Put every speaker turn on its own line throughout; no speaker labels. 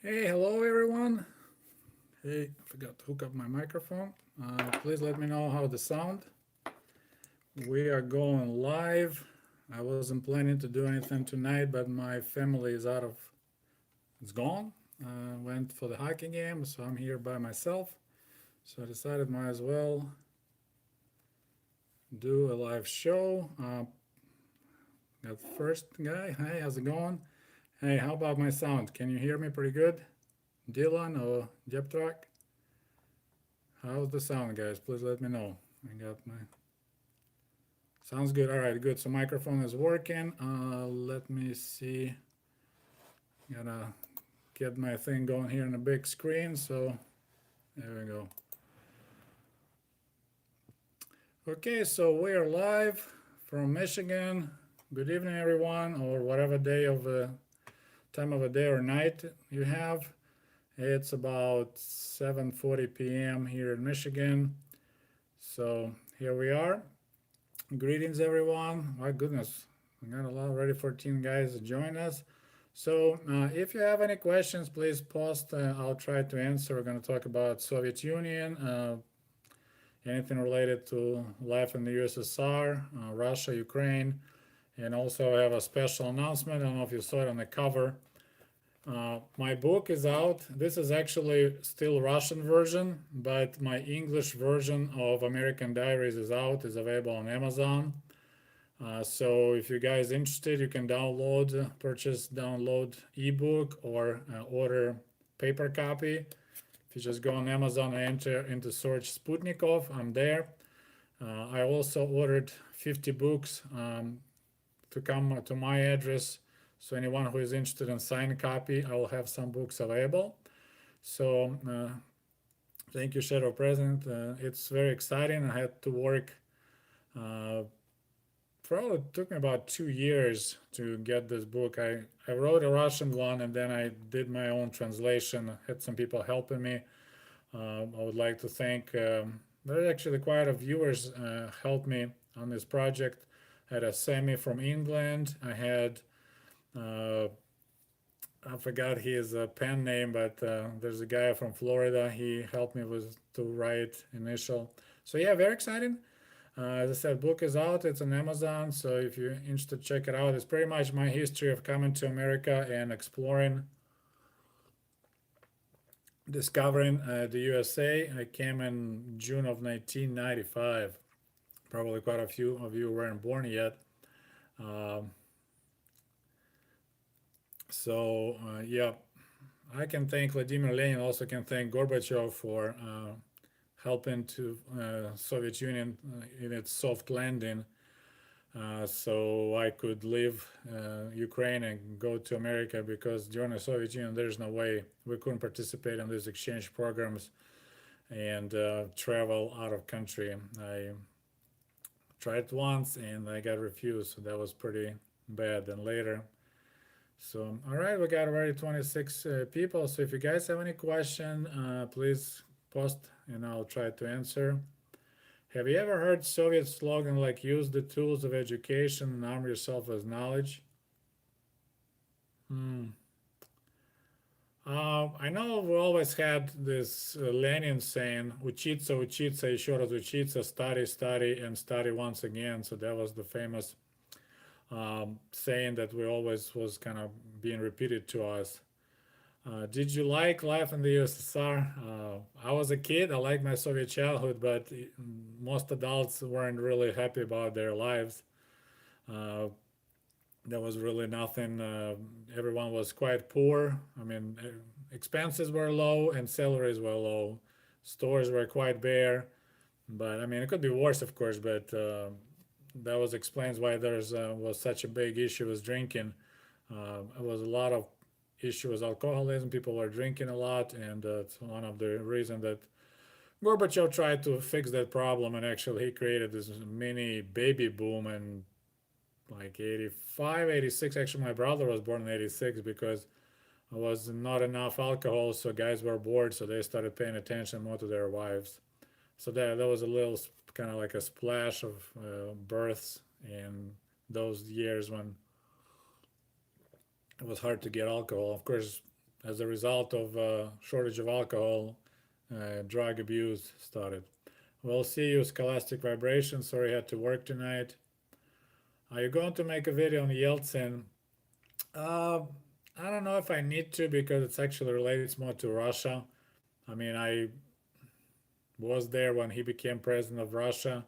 Hey, hello everyone. Hey, I forgot to hook up my microphone. Please let me know how the sound. We are going live. I wasn't planning to do anything tonight, but my family is out of, it's gone. Went for the hockey game, so I'm here by myself. So I decided might as well do a live show. Got the first guy. Hey, how's it going? Hey, how about my sound? Can you hear me pretty good? Dylan or Jeptrak? How's the sound, guys? Please let me know. I got my sounds good. All right, good. So microphone is working. Let me see. Gotta get my thing going here on the big screen. So there we go. Okay, so we are live from Michigan. Good evening, everyone, or whatever day of time of a day or night you have. It's about 7:40 p.m. here in Michigan. So here we are. Greetings, everyone. My goodness, we got a lot already. 14 guys to join us. So, if you have any questions, please post. I'll try to answer. We're going to talk about Soviet Union, anything related to life in the USSR, Russia, Ukraine, and also I have a special announcement. I don't know if you saw it on the cover. My book is out. This is actually still Russian version, but my English version of American Diaries is out. Is available on Amazon. So if you guys interested, you can download ebook or order paper copy. If you just go on Amazon and enter into search Sputnikov, I'm there. I also ordered 50 books to come to my address. So anyone who is interested in signed copy, I will have some books available. So thank you, Shadow President. It's very exciting. I had to work. Uh, Probably took me about 2 years to get this book. I wrote a Russian one and then I did my own translation. I had some people helping me. I would like to thank, there's actually quite a viewers helped me on this project. I had a Sammy from England. I had, uh, I forgot his pen name, but there's a guy from Florida. He helped me with to write initial. So yeah, very exciting. As I said, book is out. It's on Amazon. So if you're interested, check it out. It's pretty much my history of coming to America and exploring, discovering the USA. I came in June of 1995. Probably quite a few of you weren't born yet. Um, yeah, I can thank Vladimir Lenin. Also can thank Gorbachev for helping to Soviet Union in its soft landing. So I could leave Ukraine and go to America because during the Soviet Union, there's no way we couldn't participate in these exchange programs and travel out of country. I tried once and I got refused, so that was pretty bad. And later, so all right, we got already 26 people. So if you guys have any question, please post and I'll try to answer. Have you ever heard Soviet slogan like use the tools of education and arm yourself with knowledge? Hmm. I know we always had this Lenin saying, "Учиться, учиться, еще раз учиться, study, study, and study once again." So that was the famous saying that we always was kind of being repeated to us. Did you like life in the USSR? I was a kid. I liked my Soviet childhood, but most adults weren't really happy about their lives. Uh, there was really nothing. Everyone was quite poor. I mean, expenses were low and salaries were low. Stores were quite bare. But I mean, it could be worse, of course. But that was explains why there's was such a big issue with drinking. It was a lot of issue with alcoholism. People were drinking a lot, and it's one of the reasons that Gorbachev tried to fix that problem. And actually, he created this mini baby boom in like 85, 86. Actually, my brother was born in 86 because there was not enough alcohol, so guys were bored, so they started paying attention more to their wives. So that was a little kind of like a splash of births in those years when it was hard to get alcohol. Of course, as a result of shortage of alcohol, drug abuse started. We'll see you, Scholastic Vibration. Sorry I had to work tonight. Are you going to make a video on Yeltsin? Uh, I don't know if I need to because it actually relates more to Russia. I mean, I was there when he became president of Russia,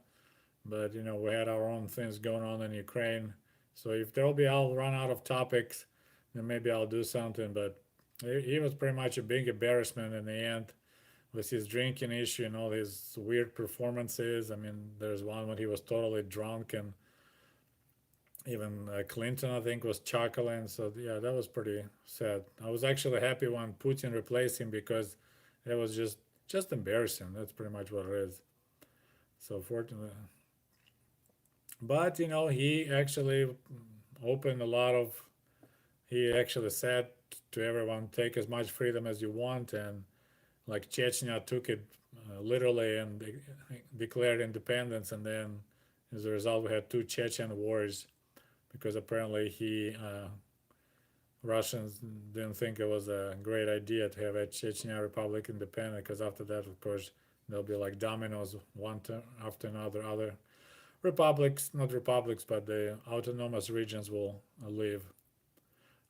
but we had our own things going on in Ukraine. So if there'll be, I'll run out of topics, then maybe I'll do something. But he was pretty much a big embarrassment in the end with his drinking issue and all his weird performances. I mean, there's one when he was totally drunk and even Clinton, I think, was chuckling. So yeah, that was pretty sad. I was actually happy when Putin replaced him because it was just embarrassing. That's pretty much what it is. So fortunately, but he actually opened a lot of. He actually said to everyone, "Take as much freedom as you want," and like Chechnya took it literally and declared independence, and then as a result, we had two Chechen wars because apparently Russians didn't think it was a great idea to have a Chechnya Republic independent because after that, of course, there'll be like dominoes one after another. Other republics, not republics, but the autonomous regions will leave.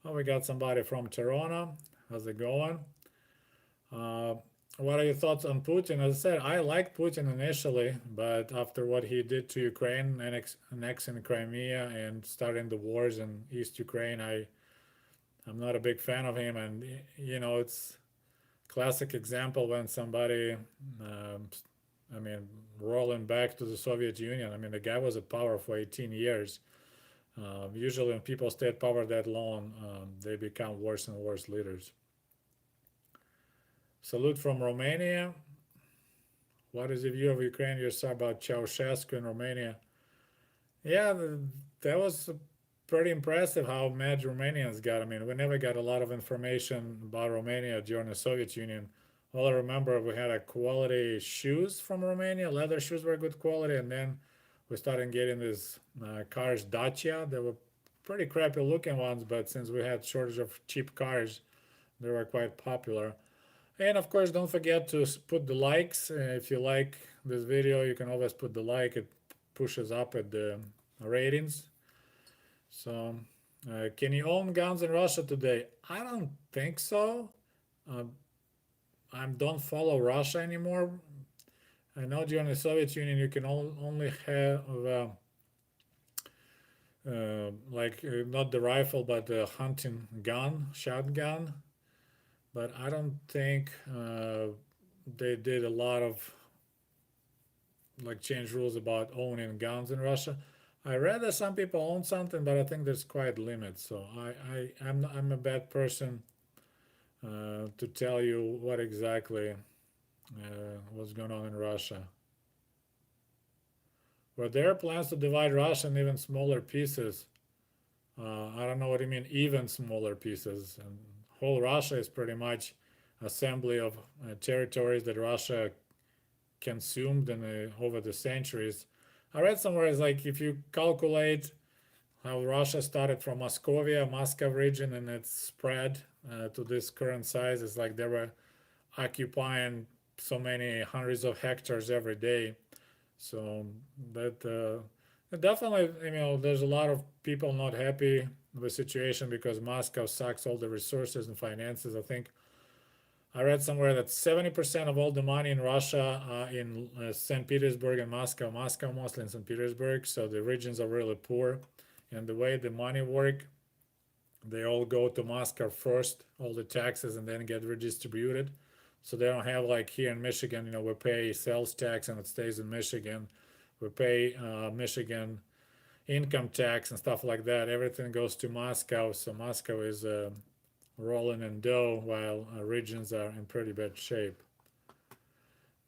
Oh, we got somebody from Toronto. How's it going? Uh, what are your thoughts on Putin? As I said, I liked Putin initially, but after what he did to Ukraine, annexing Crimea and starting the wars in East Ukraine, I'm not a big fan of him. And it's classic example when somebody, um, I mean, rolling back to the Soviet Union. I mean, the guy was at power for 18 years. Usually, when people stay at power that long, they become worse and worse leaders. Salute from Romania. What is the view of Ukraine? You saw about Ceausescu in Romania. Yeah, that was pretty impressive how mad Romanians got. I mean, we never got a lot of information about Romania during the Soviet Union. All I remember, we had a quality shoes from Romania. Leather shoes were good quality, and then we started getting these cars Dacia. They were pretty crappy looking ones, but since we had shortage of cheap cars, they were quite popular. And of course, don't forget to put the likes. If you like this video, you can always put the like. It pushes up at the ratings. So, can you own guns in Russia today? I don't think so. Uh, I don't follow Russia anymore. I know during the Soviet Union you can only have like not the rifle but the hunting gun, shotgun. But I don't think they did a lot of like change rules about owning guns in Russia. I read that some people own something, but I think there's quite limits. So I'm a bad person to tell you what exactly what's going on in Russia. Were there plans to divide Russia in even smaller pieces? I don't know what you mean, even smaller pieces. And whole Russia is pretty much assembly of territories that Russia consumed over the centuries. I read somewhere it's like if you calculate how Russia started from Moscovia, Moscow region, and it's spread to this current size, it's like they were occupying so many hundreds of hectares every day. So that definitely, there's a lot of people not happy with the situation because Moscow sucks all the resources and finances. I think I read somewhere that 70% of all the money in Russia in St. Petersburg and Moscow mostly in St. Petersburg. So the regions are really poor, and the way the money work, they all go to Moscow first, all the taxes, and then get redistributed. So they don't have like here in Michigan, we pay sales tax and it stays in Michigan. We pay Michigan income tax and stuff like that. Everything goes to Moscow. So Moscow is rolling in dough while regions are in pretty bad shape.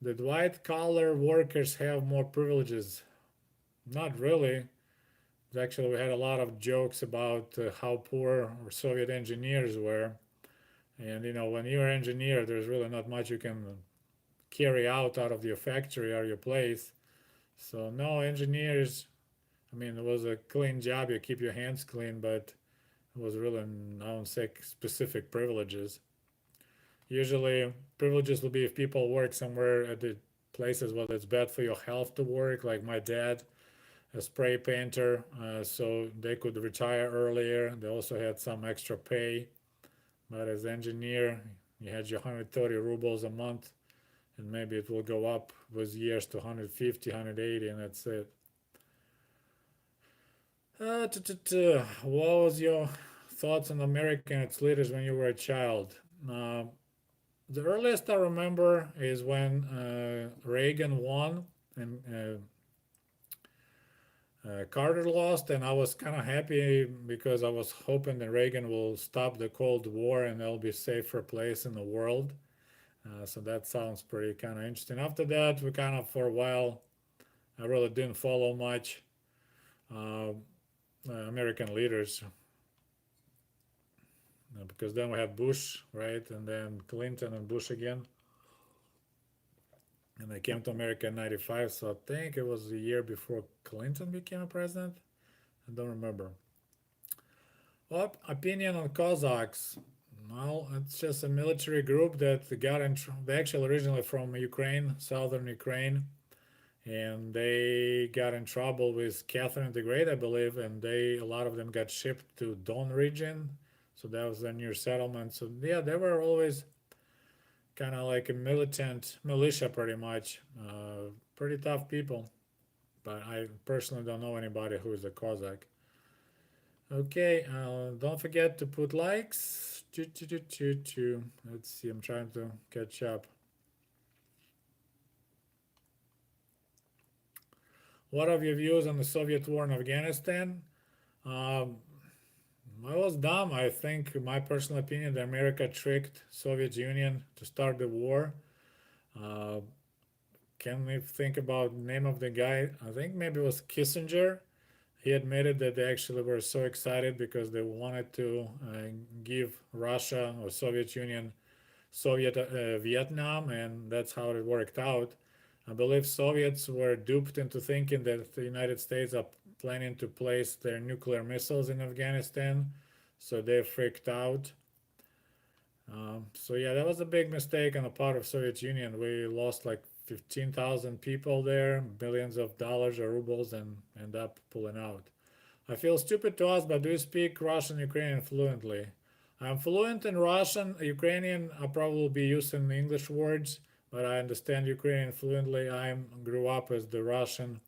Did white collar workers have more privileges? Not really. Actually, we had a lot of jokes about how poor Soviet engineers were. And when you're an engineer, there's really not much you can carry out of your factory or your place. So no engineers. I mean, it was a clean job. You keep your hands clean, but it was really, I don't say specific privileges. Usually, privileges will be if people work somewhere at the places where it's bad for your health to work, like my dad, a spray painter, so they could retire earlier. They also had some extra pay, but as engineer, you had your 130 rubles a month, and maybe it will go up with years to 150, 180, and that's it. What was your thoughts on America and its leaders when you were a child? Uh, the earliest I remember is when Reagan won and Carter lost, and I was kind of happy because I was hoping that Reagan will stop the Cold War and there'll be a safer place in the world. So that sounds pretty kind of interesting. After that, we kind of, for a while, I really didn't follow much uh, American leaders because then we had Bush, right, and then Clinton and Bush again, and I came to America in '95. So I think it was a year before Clinton became a president. I don't remember. Well, opinion on Cossacks. Well, it's just a military group that got in. They actually originally from Ukraine, southern Ukraine, and they got in trouble with Catherine the Great, I believe, and a lot of them got shipped to Don region. So that was their new settlement. So yeah, they were always kind of like a militant militia, pretty much. Pretty tough people, but I personally don't know anybody who is a Cossack. Okay, don't forget to put likes. Choo, choo, choo, choo, choo. Let's see, I'm trying to catch up. What are your views on the Soviet war in Afghanistan? Um, I was dumb. I think, in my personal opinion, that America tricked Soviet Union to start the war. Uh, can we think about name of the guy? I think maybe it was Kissinger. He admitted that they actually were so excited because they wanted to give Russia or Soviet Union Soviet Vietnam, and that's how it worked out. I believe Soviets were duped into thinking that the United States are planning to place their nuclear missiles in Afghanistan, so they freaked out. So yeah, that was a big mistake on the part of Soviet Union. We lost like 15,000 people there, billions of dollars or rubles, and end up pulling out. I feel stupid to ask, but do you speak Russian, Ukrainian fluently? I'm fluent in Russian. Ukrainian, I probably will be using English words, but I understand Ukrainian fluently. I grew up as the Russian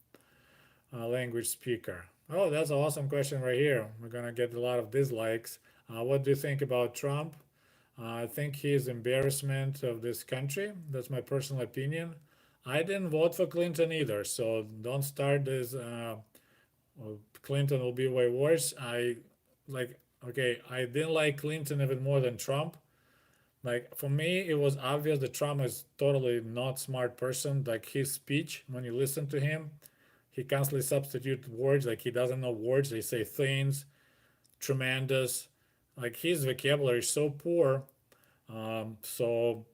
language speaker. Oh, that's an awesome question right here. We're gonna get a lot of dislikes. What do you think about Trump? I think he is embarrassment of this country. That's my personal opinion. I didn't vote for Clinton either, so don't start this. Well, Clinton will be way worse. Like okay, I didn't like Clinton even more than Trump. Like for me, it was obvious that Trump is totally not smart person. Like his speech, when you listen to him, he constantly substitute words. Like he doesn't know words. They say things, tremendous. Like his vocabulary is so poor. So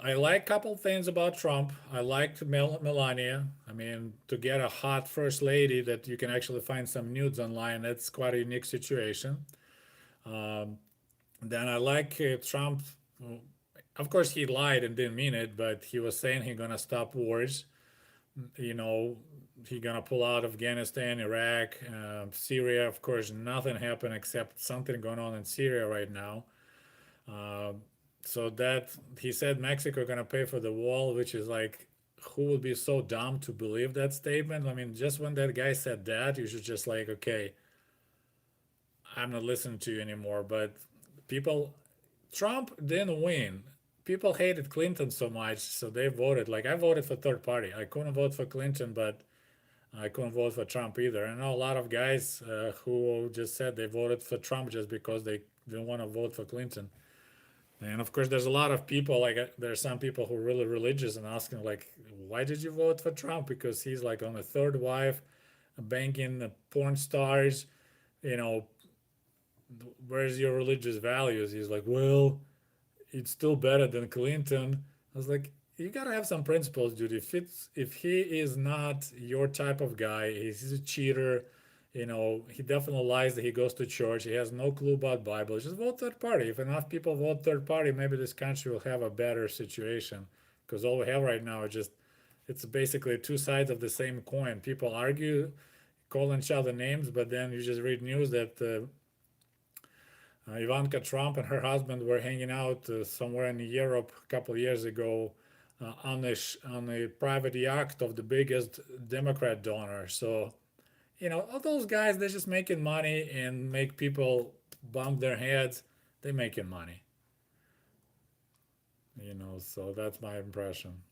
I like a couple things about Trump. I liked Melania. I mean, to get a hot first lady that you can actually find some nudes online, that's quite a unique situation. Um, then I like Trump. Of course, he lied and didn't mean it, but he was saying he's gonna stop wars. You know, he gonna pull out Afghanistan, Iraq, Syria. Of course, nothing happened except something going on in Syria right now. Uh, so that he said Mexico gonna pay for the wall, which is like, who would be so dumb to believe that statement? I mean, just when that guy said that, you should just like, okay, I'm not listening to you anymore. But people, Trump didn't win. People hated Clinton so much, so they voted. Like I voted for third party. I couldn't vote for Clinton, but I couldn't vote for Trump either. I know a lot of guys who just said they voted for Trump just because they didn't want to vote for Clinton. And of course, there's a lot of people like there are some people who are really religious and asking like, why did you vote for Trump? Because he's like on a third wife, banking porn stars. You know, where's your religious values? He's like, well, it's still better than Clinton. I was like, you gotta have some principles, dude. If he is not your type of guy, he's a cheater. He definitely lies that he goes to church. He has no clue about Bible. Just vote third party. If enough people vote third party, maybe this country will have a better situation. Because all we have right now is just it's basically two sides of the same coin. People argue, call each other names, but then you just read news that Ivanka Trump and her husband were hanging out somewhere in Europe a couple of years ago on a private yacht of the biggest Democrat donor. So all those guys, they're just making money and make people bump their heads. They're making money, so that's my impression.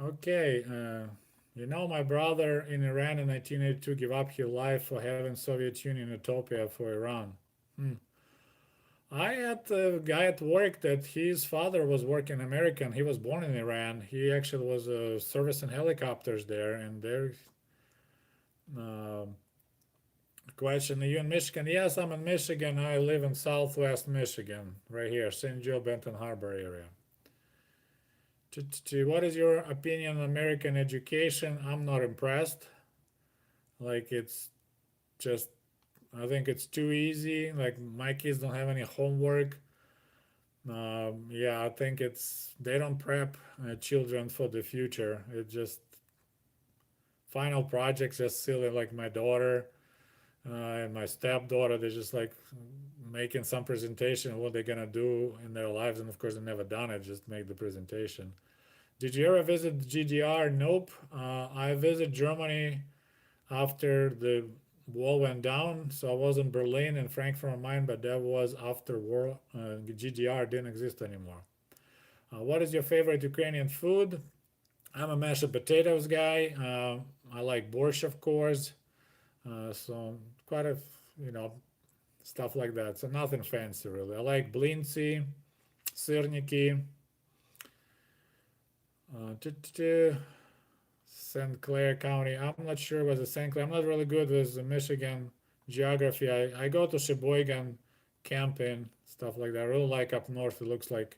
Okay, my brother in Iran in 1982 gave up his life for having Soviet Union utopia for Iran. Hmm. I had a guy at work that his father was working American. He was born in Iran. He actually was servicing helicopters there, and they're uh, question. Are you in Michigan? Yes, I'm in Michigan. I live in Southwest Michigan, right here, St. Joe, Benton Harbor area. What is your opinion on American education? I'm not impressed. Like it's just, I think it's too easy. Like my kids don't have any homework. Yeah, I think they don't prep children for the future. It just final projects just silly. Like my daughter and my stepdaughter, they're just like making some presentation of what they're gonna do in their lives, and of course they've never done it. Just make the presentation. Did you ever visit GDR? Nope. I visited Germany after the wall went down, so I was in Berlin and Frankfurt am Main, but that was after war. GDR didn't exist anymore. What is your favorite Ukrainian food? I'm a mashed potatoes guy. I like borscht, of course. So quite a stuff like that. So nothing fancy really. I like blincy, syrniki, St. Clair County. I'm not sure what's the St. Clair. I'm not really good with the Michigan geography. I go to Sheboygan camping, stuff like that. I really like up north. It looks like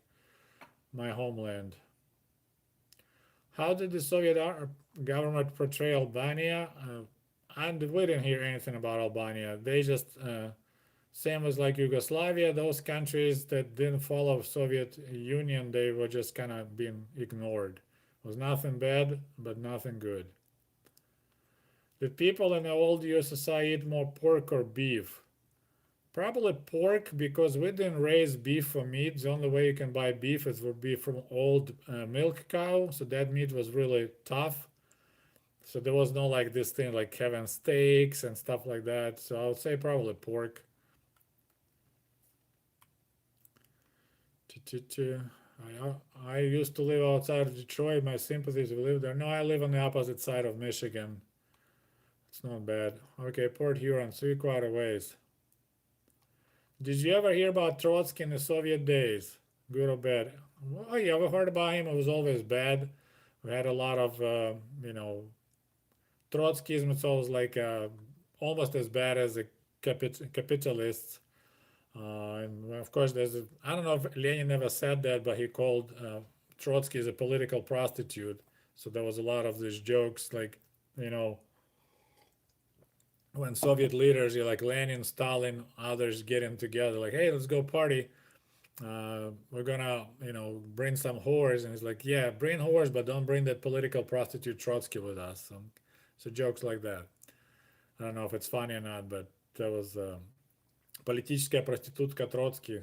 my homeland. How did the Soviet government portray Albania? And we didn't hear anything about Albania. They just same as like Yugoslavia, those countries that didn't follow Soviet Union, they were just kind of being ignored. It was nothing bad, but nothing good. Did people in the old USSR eat more pork or beef? Probably pork because we didn't raise beef for meat. The only way you can buy beef is would be from old milk cow. So that meat was really tough. So there was no like this thing like having steaks and stuff like that. So I would say probably pork. I used to live outside of Detroit. My sympathies we live there. No, I live on the opposite side of Michigan. It's not bad. Okay, Port Huron, so you're quite a ways. Did you ever hear about Trotsky in the Soviet days? Good or bad? Well, yeah, we heard about him. It was always bad. We had a lot of, Trotskyism. It's always like almost as bad as the capitalists. And of course, I don't know if Lenin ever said that, but he called Trotsky as a political prostitute. So there was a lot of these jokes, like, you know, when Soviet leaders, like Lenin, Stalin, others getting together, like, hey, let's go party. We're gonna, bring some whores. And he's like, yeah, bring whores, but don't bring that political prostitute Trotsky with us. So jokes like that. I don't know if it's funny or not, but that was политическая проститутка Trotsky.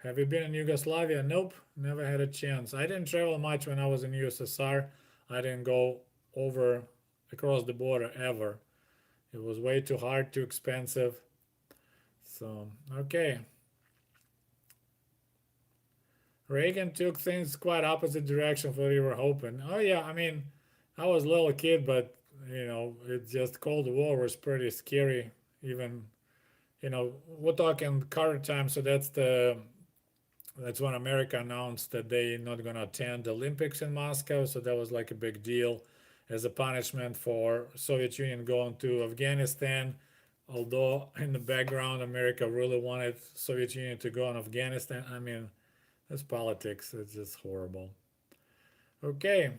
Have you been in Yugoslavia? Nope, never had a chance. I didn't travel much when I was in USSR. I didn't go over across the border ever. It was way too hard, too expensive. So, okay. Reagan took things quite opposite direction from what you were hoping. Oh yeah, I mean, I was a little kid, but it just Cold War was pretty scary. Even we're talking Carter time, so that's when America announced that they're not going to attend the Olympics in Moscow. So that was like a big deal as a punishment for Soviet Union going to Afghanistan. Although in the background, America really wanted Soviet Union to go in Afghanistan. I mean, that's politics. It's just horrible. Okay,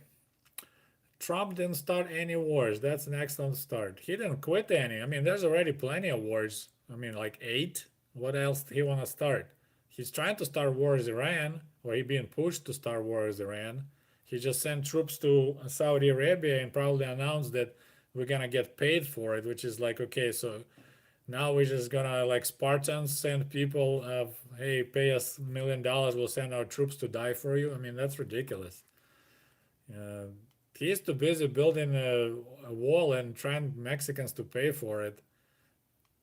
Trump didn't start any wars. That's an excellent start. He didn't quit any. I mean, there's already plenty of wars. I mean, like eight. What else do he want to start? He's trying to start war with Iran, or he being pushed to start war with Iran. He just sent troops to Saudi Arabia and probably announced that we're gonna get paid for it, which is like, okay, so now we're just gonna like Spartans send people of, hey, pay us $1 million, we'll send our troops to die for you. I mean, that's ridiculous. Uh, he's too busy building a wall and trying Mexicans to pay for it.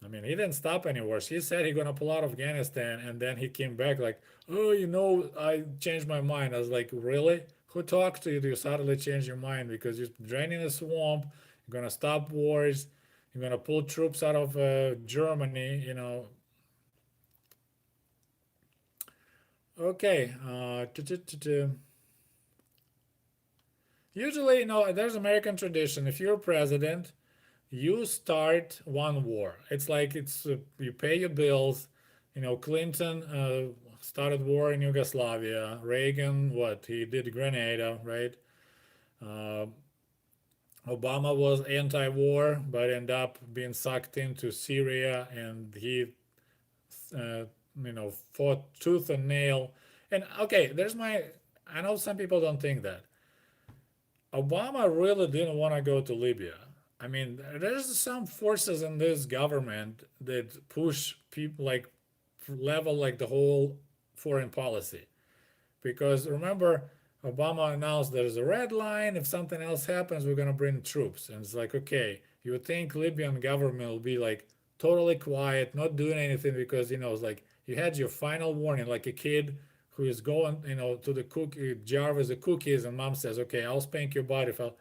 I mean, he didn't stop any wars. He said he's gonna pull out of Afghanistan, and then he came back like, oh, I changed my mind. I was like, really? Who talked to you? Do you suddenly change your mind because you're draining the swamp? You're gonna stop wars. You're gonna pull troops out of Germany. Okay. Usually, there's American tradition. If you're president, you start one war. It's like you pay your bills. Clinton started war in Yugoslavia. Reagan, what he did Grenada, right? Uh, Obama was anti-war, but ended up being sucked into Syria, and he, uh, fought tooth and nail. And okay, there's my. I know some people don't think that Obama really didn't want to go to Libya. I mean, there's some forces in this government that push people like level like the whole foreign policy. Because remember, Obama announced there's a red line. If something else happens, we're gonna bring troops. And it's like, okay, you would think Libyan government will be like totally quiet, not doing anything because it's like you had your final warning, like a kid who is going, to the cookie jar with the cookies, and mom says, okay, I'll spank your body if I'll.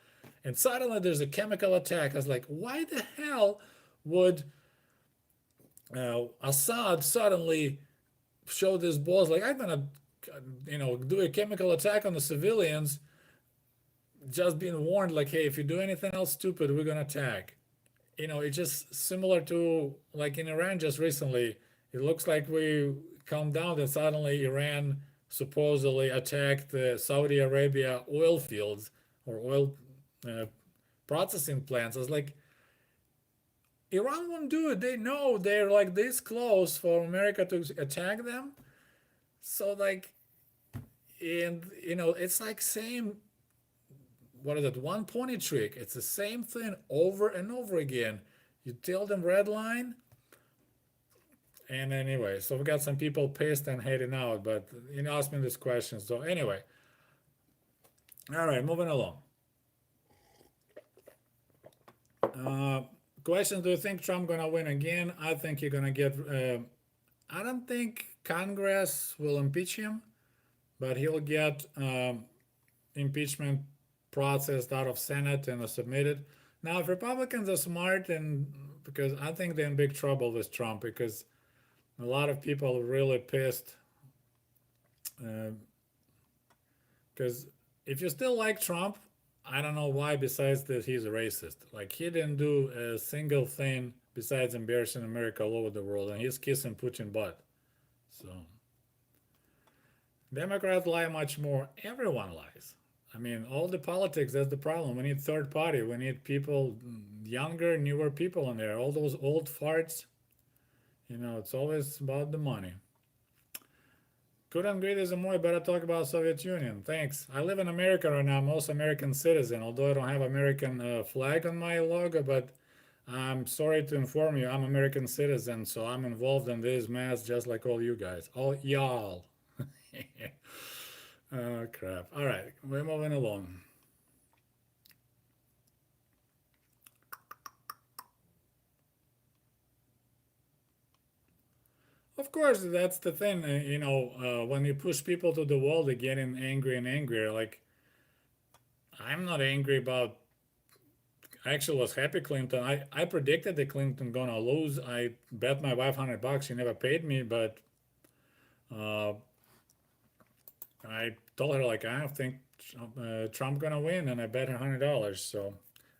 And suddenly there's a chemical attack. I was like, why the hell would Assad suddenly show this balls like I'm gonna do a chemical attack on the civilians, just being warned like, hey, if you do anything else stupid, we're gonna attack. It's just similar to like in Iran just recently. It looks like we calmed down and suddenly Iran supposedly attacked the Saudi Arabia oil fields or oil uh, processing plants. I was like, Iran won't do it. They know they're like this close for America to attack them. So like, and it's like same, what is it, one pony trick. It's the same thing over and over again. You tell them red line, and anyway, so we got some people pissed and hating out, but ask me this question. So anyway, all right, moving along. Uh, Question: do you think Trump gonna win again? I think you're gonna get. I don't think Congress will impeach him, but he'll get impeachment processed out of Senate and submitted. Now, if Republicans are smart, and because I think they're in big trouble with Trump, because a lot of people are really pissed. Because if you still like Trump, I don't know why, besides that he's a racist. Like, he didn't do a single thing besides embarrassing America all over the world, and he's kissing Putin butt. So, Democrats lie much more. Everyone lies. I mean, all the politics, that's the problem. We need third party. We need people, younger, newer people in there. All those old farts, it's always about the money. Couldn't agree with more. Better talk about Soviet Union. Thanks. I live in America right now. I'm also American citizen, although I don't have American flag on my logo. But I'm sorry to inform you, I'm American citizen, so I'm involved in this mess just like all you guys, all y'all. Oh crap! All right, we're moving along. Of course, that's the thing. When you push people to the wall, they're getting angry and angrier. Like, I'm not angry about. I actually was happy Clinton. I predicted that Clinton gonna lose. I bet my wife $100. She never paid me, but uh, I told her like I think Trump gonna win, and I bet her $100. So,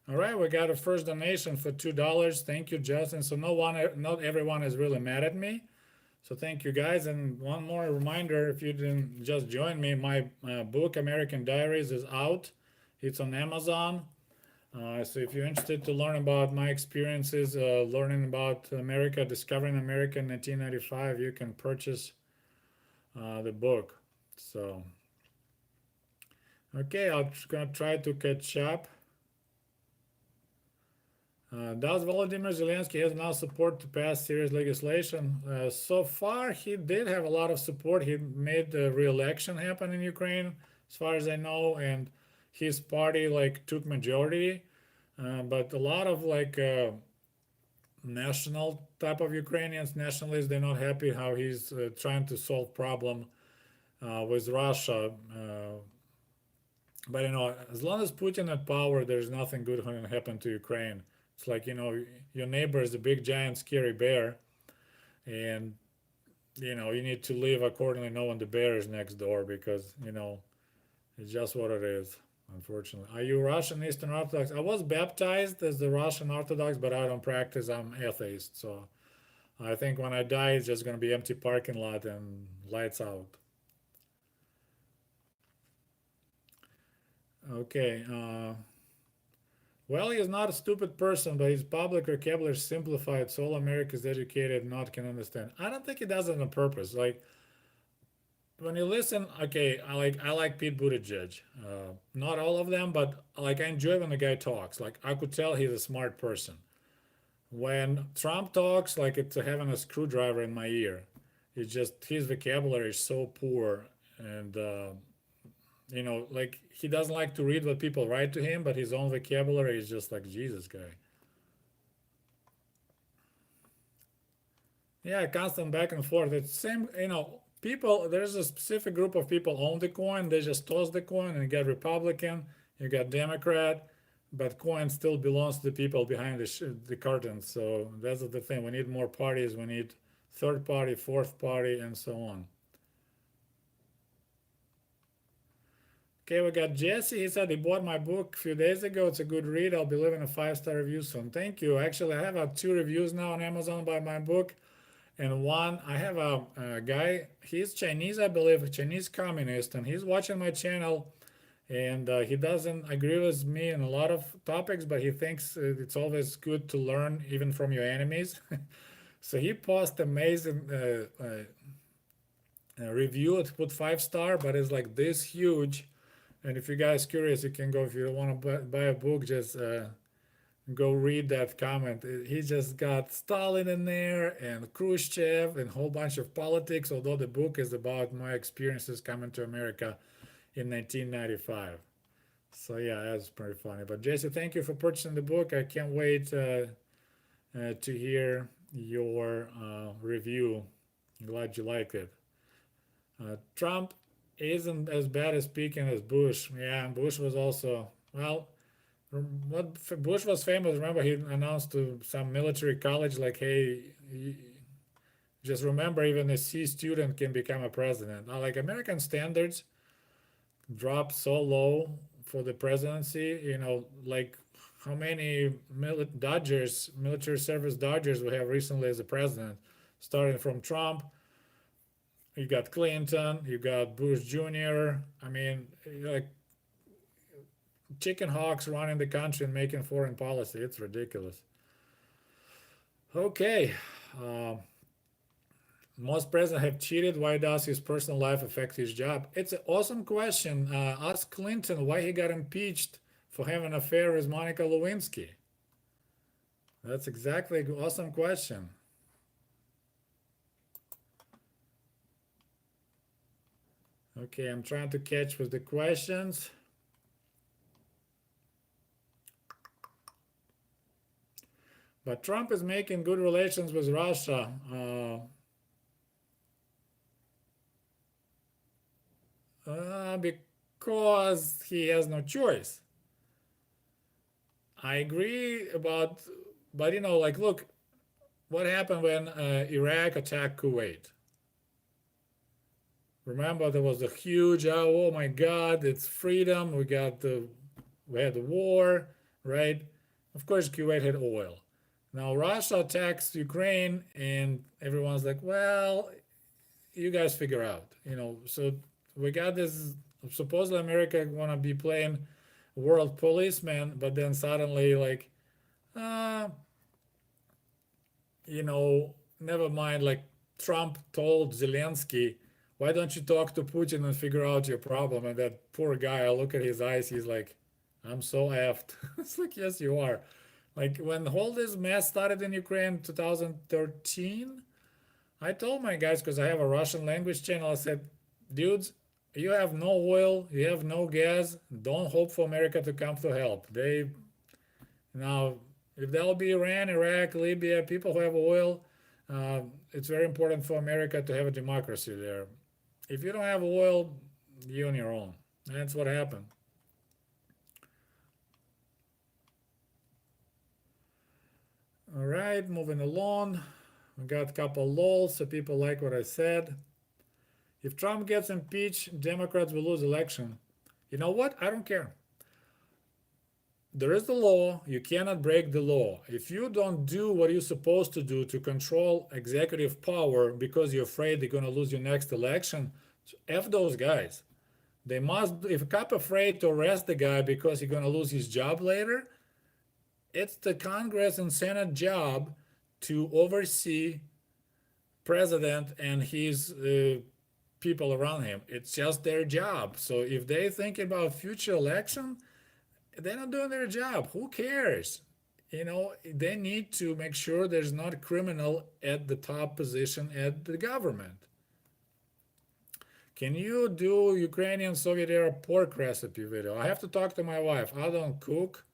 all right, we got a first donation for $2. Thank you, Justin. So not everyone is really mad at me. So thank you guys. And one more reminder, if you didn't just join me, my book American Diaries is out. It's on Amazon. So if you're interested to learn about my experiences, learning about America, discovering America in 1995, you can purchase the book. So, okay, I'm just gonna try to catch up. Does Volodymyr Zelensky has now support to pass serious legislation? So far, he did have a lot of support. He made the re-election happen in Ukraine, as far as I know, and his party like took majority. But a lot of like national type of Ukrainians, nationalists, they're not happy how he's trying to solve problem with Russia. But as long as Putin at power, there's nothing good going to happen to Ukraine. It's like your neighbor is a big, giant, scary bear, and you need to live accordingly, knowing the bear is next door because it's just what it is. Unfortunately, are you Russian Eastern Orthodox? I was baptized as the Russian Orthodox, but I don't practice. I'm atheist, so I think when I die, it's just gonna be empty parking lot and lights out. Okay. Well, he is not a stupid person, but his public vocabulary is simplified, so all Americans educated not can understand. I don't think he does it on purpose. Like when you listen, okay, I like Pete Buttigieg. Not all of them, but like I enjoy when the guy talks. Like I could tell he's a smart person. When Trump talks, like it's having a screwdriver in my ear. It's just his vocabulary is so poor, and like he doesn't like to read what people write to him, but his own vocabulary is just like Jesus guy. Yeah, constant back and forth. It's same, people, there's a specific group of people own the coin, they just toss the coin and you get Republican, you got Democrat, but coin still belongs to the people behind the curtains. So that's the thing. We need more parties, we need third party, fourth party, and so on. Okay, we got Jesse. He said he bought my book a few days ago. It's a good read. I'll be leaving a 5-star review soon. Thank you. Actually, I have two reviews now on Amazon by my book. And one, I have a guy, he's Chinese, I believe, a Chinese communist, and he's watching my channel. And he doesn't agree with me in a lot of topics, but he thinks it's always good to learn even from your enemies. So he posted amazing review. It put 5-star, but it's like this huge. And if you guys curious, you can go if you want to buy a book, just go read that comment. He just got Stalin in there and Khrushchev and a whole bunch of politics, although the book is about my experiences coming to America in 1995. So yeah, that's pretty funny. But Jesse, thank you for purchasing the book. I can't wait to hear your review. I'm glad you liked it. Trump isn't as bad at speaking as Bush. Yeah, and Bush was also, well, what Bush was famous. Remember, he announced to some military college, like, "Hey, just remember, even a C student can become a president." Like American standards drop so low for the presidency. Like how many Dodgers, military service Dodgers, we have recently as a president, starting from Trump. You got Clinton, you got Bush Jr. I mean, like chicken hawks running the country and making foreign policy. It's ridiculous. Okay. Uh, Most presidents have cheated. Why does his personal life affect his job? It's an awesome question. Ask Clinton why he got impeached for having an affair with Monica Lewinsky. That's exactly an awesome question. Okay, I'm trying to catch with the questions. But Trump is making good relations with Russia. Because he has no choice. I agree about, but like, look, what happened when Iraq attacked Kuwait? Remember, there was a huge, oh my God, it's freedom. We had the war, right? Of course, Kuwait had oil. Now Russia attacks Ukraine, and everyone's like, well, you guys figure out. So we got this. Supposedly, America wanna be playing world policeman, but then suddenly like, uh, never mind. Like Trump told Zelensky, why don't you talk to Putin and figure out your problem? And that poor guy, I look at his eyes, he's like, I'm so effed. It's like, yes, you are. Like when all this mess started in Ukraine 2013, I told my guys, because I have a Russian language channel, I said, dudes, you have no oil, you have no gas, don't hope for America to come to help. Now, if there'll be Iran, Iraq, Libya, people who have oil, it's very important for America to have a democracy there. If you don't have oil, you're on your own. That's what happened. All right, moving along. We got a couple lols, so people like what I said. If Trump gets impeached, Democrats will lose election. You know what? I don't care. There is the law. You cannot break the law. If you don't do what you're supposed to do to control executive power because you're afraid they're going to lose your next election, F those guys. They must, if a cop afraid to arrest the guy because he's going to lose his job later, it's the Congress and Senate job to oversee president and his people around him. It's just their job. So if they think about future election, they're not doing their job. Who cares? They need to make sure there's not a criminal at the top position at the government. Can you do Ukrainian Soviet era pork recipe video? I have to talk to my wife. I don't cook,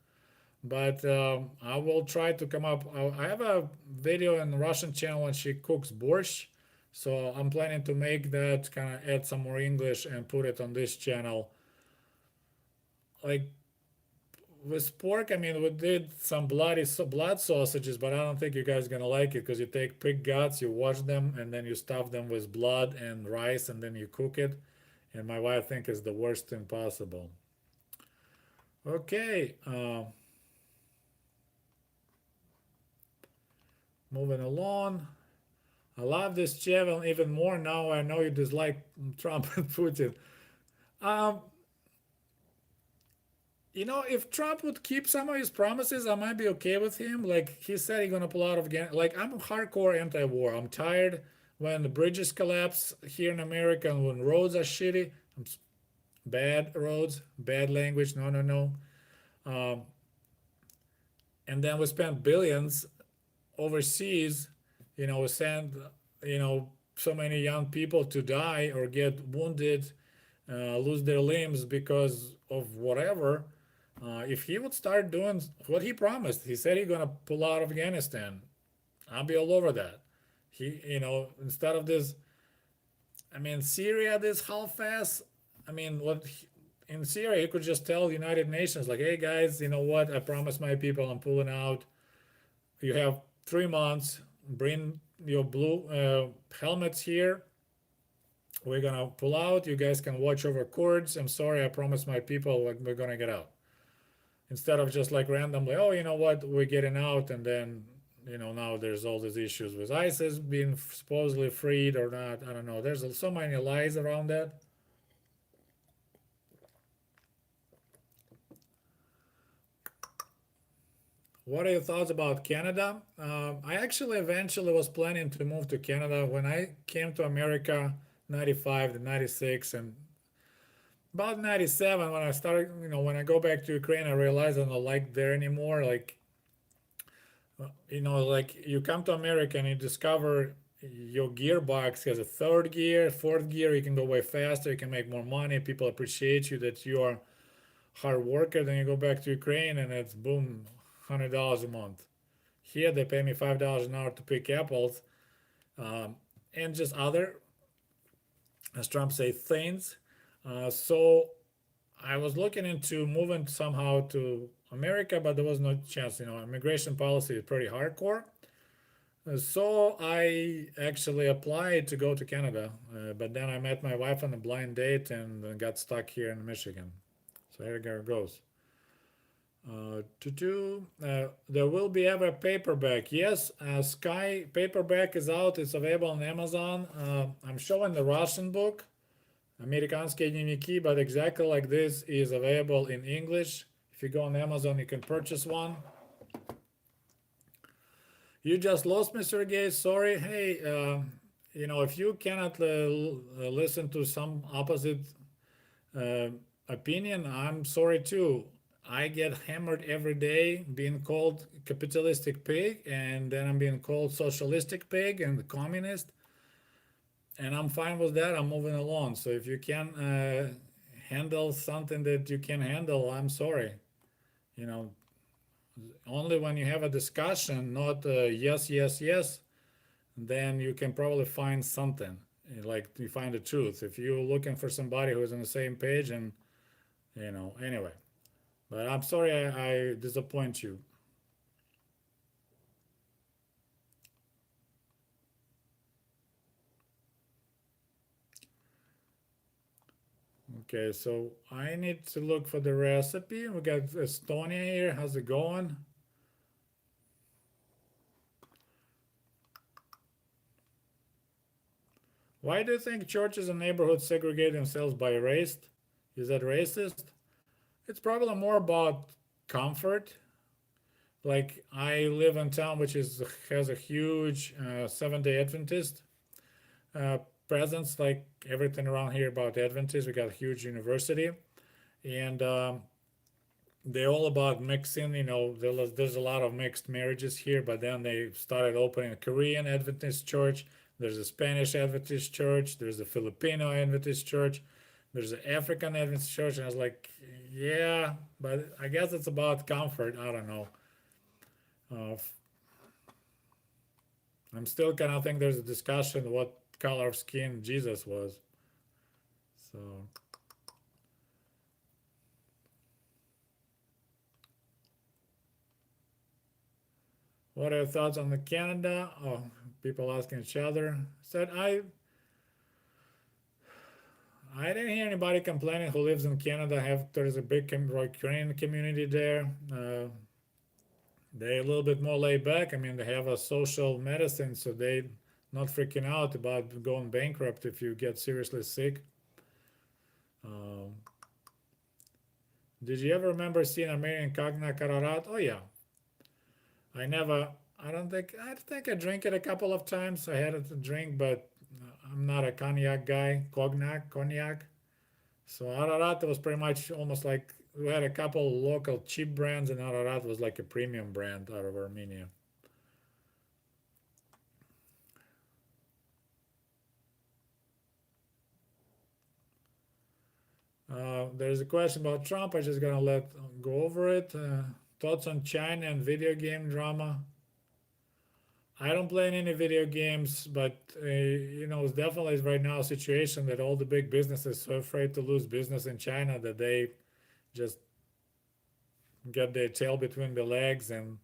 but I will try to come up. I have a video in the Russian channel when she cooks borscht. So I'm planning to make that, kind of add some more English and put it on this channel. Like with pork, I mean, we did some blood sausages, but I don't think you guys are gonna like it because you take pig guts, you wash them, and then you stuff them with blood and rice, and then you cook it. And my wife thinks it's the worst thing possible. Okay, moving along. I love this channel even more now. I know you dislike Trump and Putin. Um, if Trump would keep some of his promises, I might be okay with him. Like he said, he's gonna pull out of again. Like I'm hardcore anti-war. I'm tired when the bridges collapse here in America and when roads are shitty. Bad roads, bad language. No, no, no. Um, and then we spend billions overseas. We send so many young people to die or get wounded, lose their limbs because of whatever. If he would start doing what he promised, he said he's gonna pull out of Afghanistan. I'll be all over that. Instead of this, I mean, Syria, this half-ass. I mean, in Syria, he could just tell the United Nations, like, hey guys, you know what? I promised my people I'm pulling out. You have 3 months. Bring your blue helmets here. We're gonna pull out. You guys can watch over Kurds. I'm sorry, I promised my people like we're gonna get out. Instead of just like randomly, oh, you know what, we're getting out, and then now there's all these issues with ISIS being supposedly freed or not. I don't know. There's so many lies around that. What are your thoughts about Canada? I actually eventually was planning to move to Canada when I came to America, 95 to 96, and about 97 when I started, when I go back to Ukraine, I realized I'm not like there anymore. Like, like you come to America and you discover your gearbox has a third gear, fourth gear, you can go way faster, you can make more money, people appreciate you that you are hard worker. Then you go back to Ukraine and it's boom, $100 a month. Here they pay me $5 an hour to pick apples, and just other, as Trump say, things. So I was looking into moving somehow to America, but there was no chance. Immigration policy is pretty hardcore. So I actually applied to go to Canada, but then I met my wife on a blind date and got stuck here in Michigan. So here it goes. There will be ever paperback. Yes, Sky paperback is out. It's available on Amazon. I'm showing the Russian book, Американские дневники, but exactly like this is available in English. If you go on Amazon, you can purchase one. You just lost me, Sergey. Sorry. Hey, if you cannot listen to some opposite uh, opinion, I'm sorry too. I get hammered every day being called capitalistic pig, and then I'm being called socialistic pig and communist, and I'm fine with that. I'm moving along. So if you can handle something that you can handle, I'm sorry. You know, only when you have a discussion, not yes, yes, yes, then you can probably find something. Like you find the truth. If you're looking for somebody who's on the same page, and anyway. But I'm sorry I disappoint you. Okay, so I need to look for the recipe. We got Estonia here. How's it going? Why do you think churches and neighborhoods segregate themselves by race? Is that racist? It's probably more about comfort. Like I live in town which is has a huge Seventh-day Adventist uh, presence. Like everything around here about Adventists, we got a huge university, and they're all about mixing. There's a lot of mixed marriages here, but then they started opening a Korean Adventist church. There's a Spanish Adventist church. There's a Filipino Adventist church. There's an African Adventist church, and I was like, yeah, but I guess it's about comfort. I don't know. Uh, I'm still kind of think there's a discussion what color of skin Jesus was. So, what are your thoughts on the Canada? Oh, people asking each other. Said I didn't hear anybody complaining who lives in Canada. Have There's a big Ukrainian community there. They're a little bit more laid back. I mean, they have a social medicine, so they not freaking out about going bankrupt if you get seriously sick. Um, did you ever remember seeing Armenian cognac Ararat? Oh yeah, I never. I don't think. I think I drank it a couple of times. I had it to drink, but I'm not a cognac guy. Cognac. So Ararat was pretty much almost like we had a couple local cheap brands, and Ararat was like a premium brand out of Armenia. There's a question about Trump. I'm just gonna let go over it. Thoughts on China and video game drama? I don't play in any video games, but it's definitely right now a situation that all the big businesses are so afraid to lose business in China that they just get their tail between the legs, and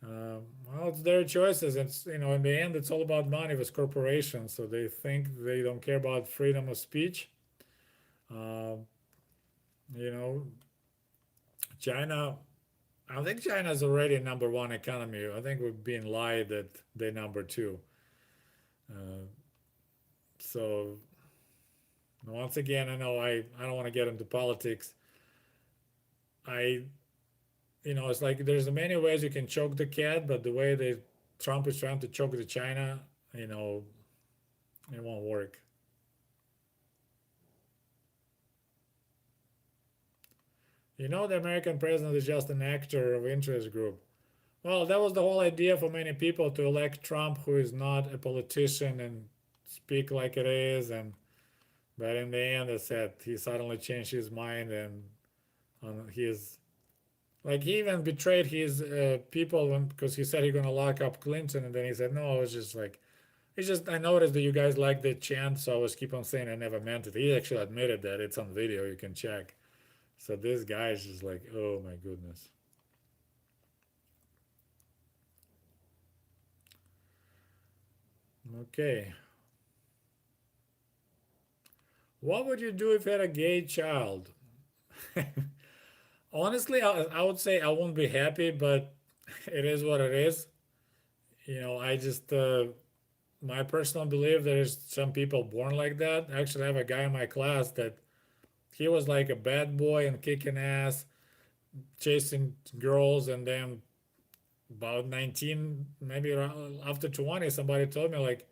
well, it's their choices. It's in the end, it's all about money with corporations, so they think they don't care about freedom of speech. Uh, you know, China. I think China is already number one economy. I think we're being lied that they're number two. Uh, so once again, I know I don't want to get into politics. I it's like there's many ways you can choke the cat, but the way they Trump is trying to choke the China, you know, it won't work. The American president is just an actor of interest group. Well, that was the whole idea for many people to elect Trump, who is not a politician and speak like it is. And but in the end, it said he suddenly changed his mind, and his like he even betrayed his people because he said he's gonna lock up Clinton, and then he said no. It's just like it's just I noticed that you guys like the chant, so I was keep on saying I never meant it. He actually admitted that it's on video. You can check. So this guy is just like, oh my goodness. Okay. What would you do if you had a gay child? Honestly, I would say I won't be happy, but it is what it is. I just, my personal belief, there's some people born like that. Actually, I have a guy in my class that he was like a bad boy and kicking ass, chasing girls, and then about 19, maybe after 20, somebody told me like,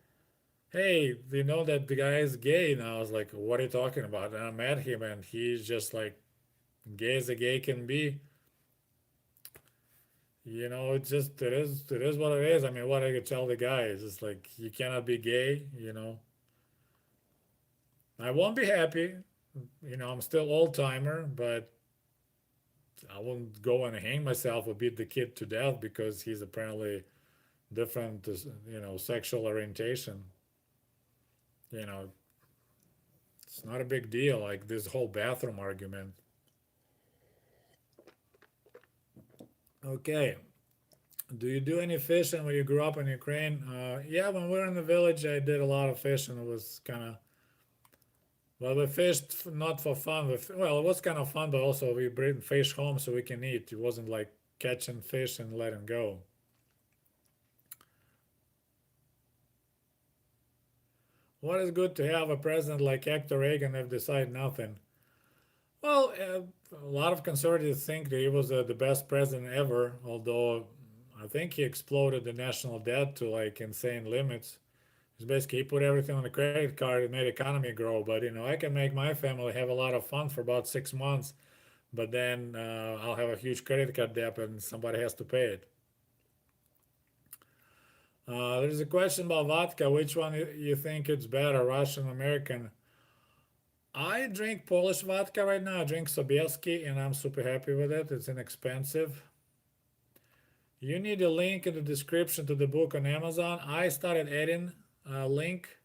hey, you know that the guy is gay? And I was like, what are you talking about? And I met him, and he's just like gay as a gay can be. It is what it is. I mean, what I could tell the guy is just like, you cannot be gay. I won't be happy. I'm still old timer, but I won't go and hang myself or beat the kid to death because he's apparently different, sexual orientation. You know, it's not a big deal. Like this whole bathroom argument. Okay. Do you do any fishing when you grew up in Ukraine? Yeah, when we were in the village, I did a lot of fishing. It was kind of, well, we fished not for fun. Well, it was kind of fun, but also we bring fish home so we can eat. It wasn't like catching fish and letting go. What is good to have a president like Hector Reagan have decided nothing? Well, a lot of conservatives think that he was the best president ever, although I think he exploded the national debt to like insane limits. It's basically he put everything on the credit card and made the economy grow. But I can make my family have a lot of fun for about 6 months, but then I'll have a huge credit card debt and somebody has to pay it. There's a question about vodka. Which one you think it's better, Russian, American? I drink Polish vodka right now. I drink Sobieski, and I'm super happy with it. It's inexpensive. You need a link in the description to the book on Amazon. I started adding a link.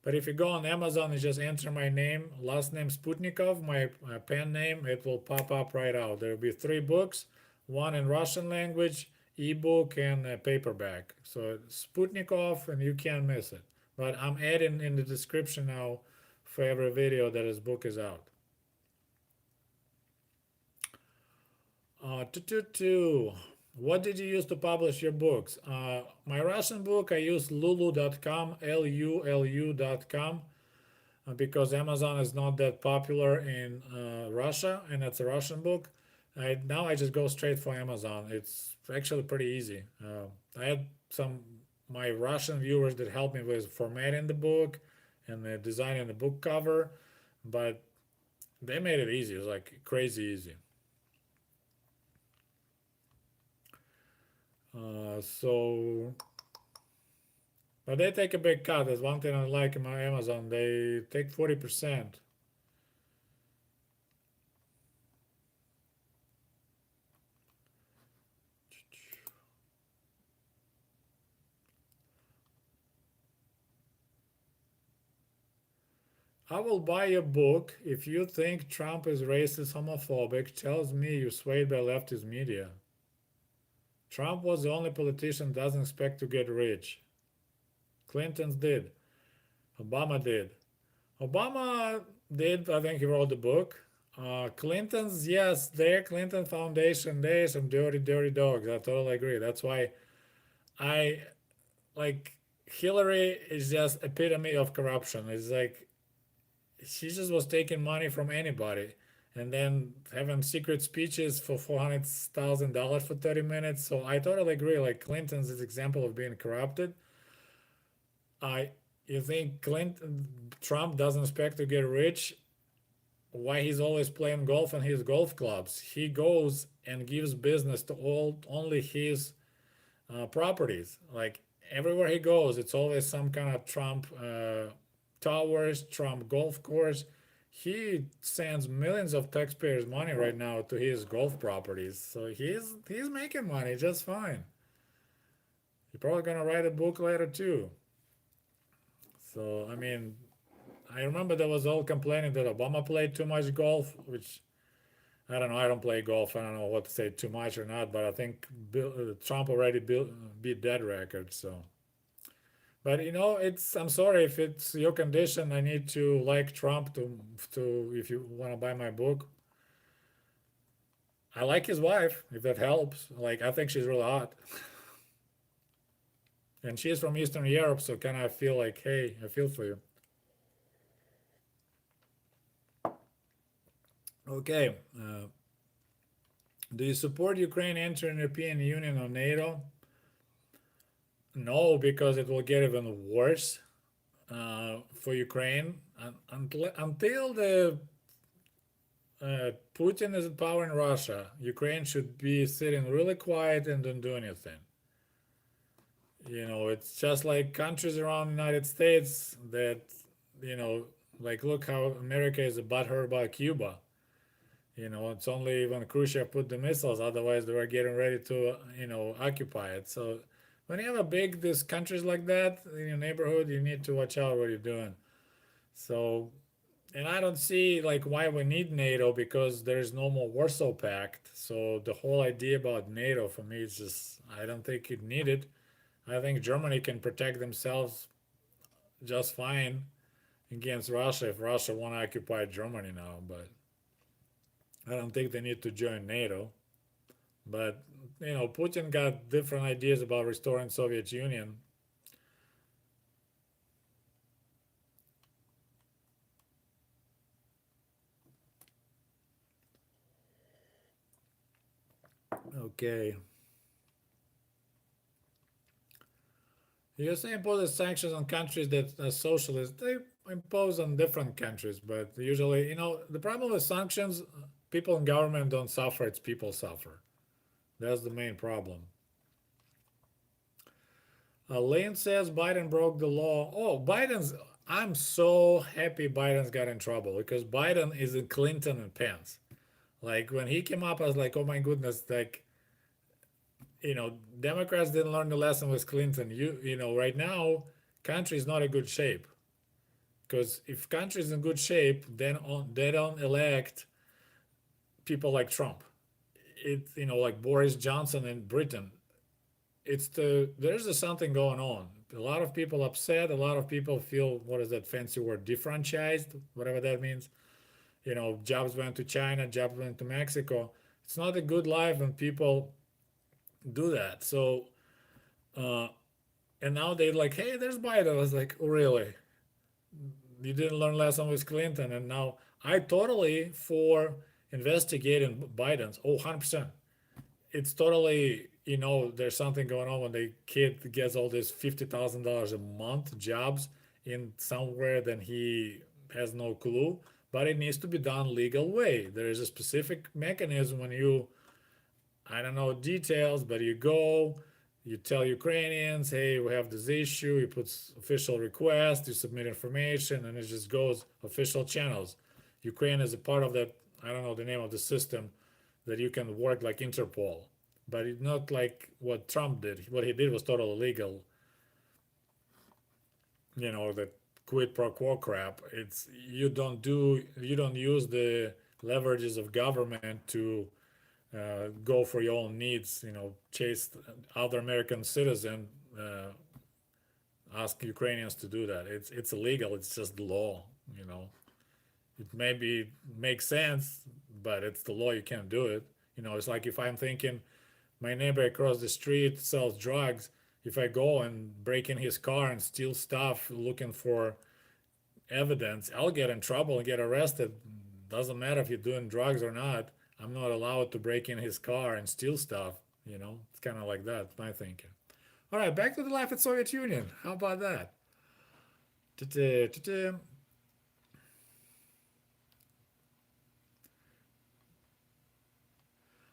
But if you go on Amazon and just enter my name, last name Sputnikov, my pen name, it will pop up right out. There will be three books, one in Russian language, ebook, and a paperback. So Sputnikov, and you can't miss it. But I'm adding in the description now for every video that his book is out. Two. What did you use to publish your books? My Russian book, I use lulu.com, lulu.com, because Amazon is not that popular in Russia, and it's a Russian book. Now I just go straight for Amazon. It's actually pretty easy. I had some my Russian viewers that helped me with formatting the book and designing the book cover, but they made it easy. It was like crazy easy. So, but they take a big cut. That's one thing I like in my Amazon. They take 40%. I will buy a book if you think Trump is racist, homophobic, tells me you swayed by leftist media. Trump was the only politician that doesn't expect to get rich. Clinton's did. Obama did. Obama did, I think he wrote the book. Clinton's, yes, their Clinton Foundation, they're some dirty, dirty dogs. I totally agree. That's why I like Hillary is just epitome of corruption. It's like she just was taking money from anybody and then having secret speeches for $400,000 for 30 minutes. So I totally agree. Like Clinton's is example of being corrupted. I You think Trump doesn't expect to get rich? Why he's always playing golf in his golf clubs? He goes and gives business to all only his properties. Like everywhere he goes, it's always some kind of Trump towers, Trump golf course. He sends millions of taxpayers' money right now to his golf properties, so he's making money just fine. He's probably gonna write a book later too. So I mean, I remember there was all complaining that Obama played too much golf, which I don't know. I don't play golf. I don't know what to say too much or not, but I think Trump already beat that record. So, but it's. I'm sorry if it's your condition. I need to like Trump to if you want to buy my book. I like his wife, if that helps. Like I think she's really hot, and she's from Eastern Europe, so kind of feel like, hey, I feel for you. Okay. Do you support Ukraine entering European Union or NATO? No, because it will get even worse for Ukraine until the Putin is in power in Russia. Ukraine should be sitting really quiet and don't do anything. It's just like countries around the United States that, you know, like look how America is a butthurt about Cuba. It's only when Khrushchev put the missiles, otherwise they were getting ready to, occupy it. So when you have a big, these countries like that in your neighborhood, you need to watch out what you're doing. So, and I don't see like why we need NATO because there's no more Warsaw Pact. So the whole idea about NATO for me is just, I don't think it needed. I think Germany can protect themselves just fine against Russia if Russia won't occupy Germany now. But I don't think they need to join NATO. But Putin got different ideas about restoring Soviet Union. Okay. The USA imposes sanctions on countries that are socialist. They impose on different countries, but usually, the problem with sanctions, people in government don't suffer, it's people suffer. That's the main problem. Lane says Biden broke the law. Oh, I'm so happy Biden's got in trouble because Biden is in Clinton and Pence. Like when he came up, I was like, oh my goodness, like, Democrats didn't learn the lesson with Clinton. Right now, country is not in good shape. Because if country is in good shape, then they don't elect people like Trump. Like Boris Johnson in Britain. There's something going on. A lot of people upset. A lot of people feel, what is that fancy word, defranchised, whatever that means. Jobs went to China, jobs went to Mexico. It's not a good life when people do that. So, uh, and now they're like, hey, there's Biden. I was like, oh, really? You didn't learn lesson with Clinton, and now I totally for investigating Biden's. Oh, 100%. It's totally, there's something going on when the kid gets all these $50,000 a month jobs in somewhere, then he has no clue. But it needs to be done legal way. There is a specific mechanism when you, I don't know details, but you go, you tell Ukrainians, hey, we have this issue. You put official request, you submit information, and it just goes official channels. Ukraine is a part of that. I don't know the name of the system that you can work like Interpol, but it's not like what Trump did. What he did was totally illegal. The quid pro quo crap. It's you don't use the leverages of government to go for your own needs, chase other American citizen, ask Ukrainians to do that. It's illegal. It's just the law. It maybe makes sense, but it's the law. You can't do it. It's like if I'm thinking my neighbor across the street sells drugs. If I go and break in his car and steal stuff looking for evidence, I'll get in trouble and get arrested. Doesn't matter if you're doing drugs or not. I'm not allowed to break in his car and steal stuff. It's kind of like that, my thinking. All right, back to the life at Soviet Union. How about that?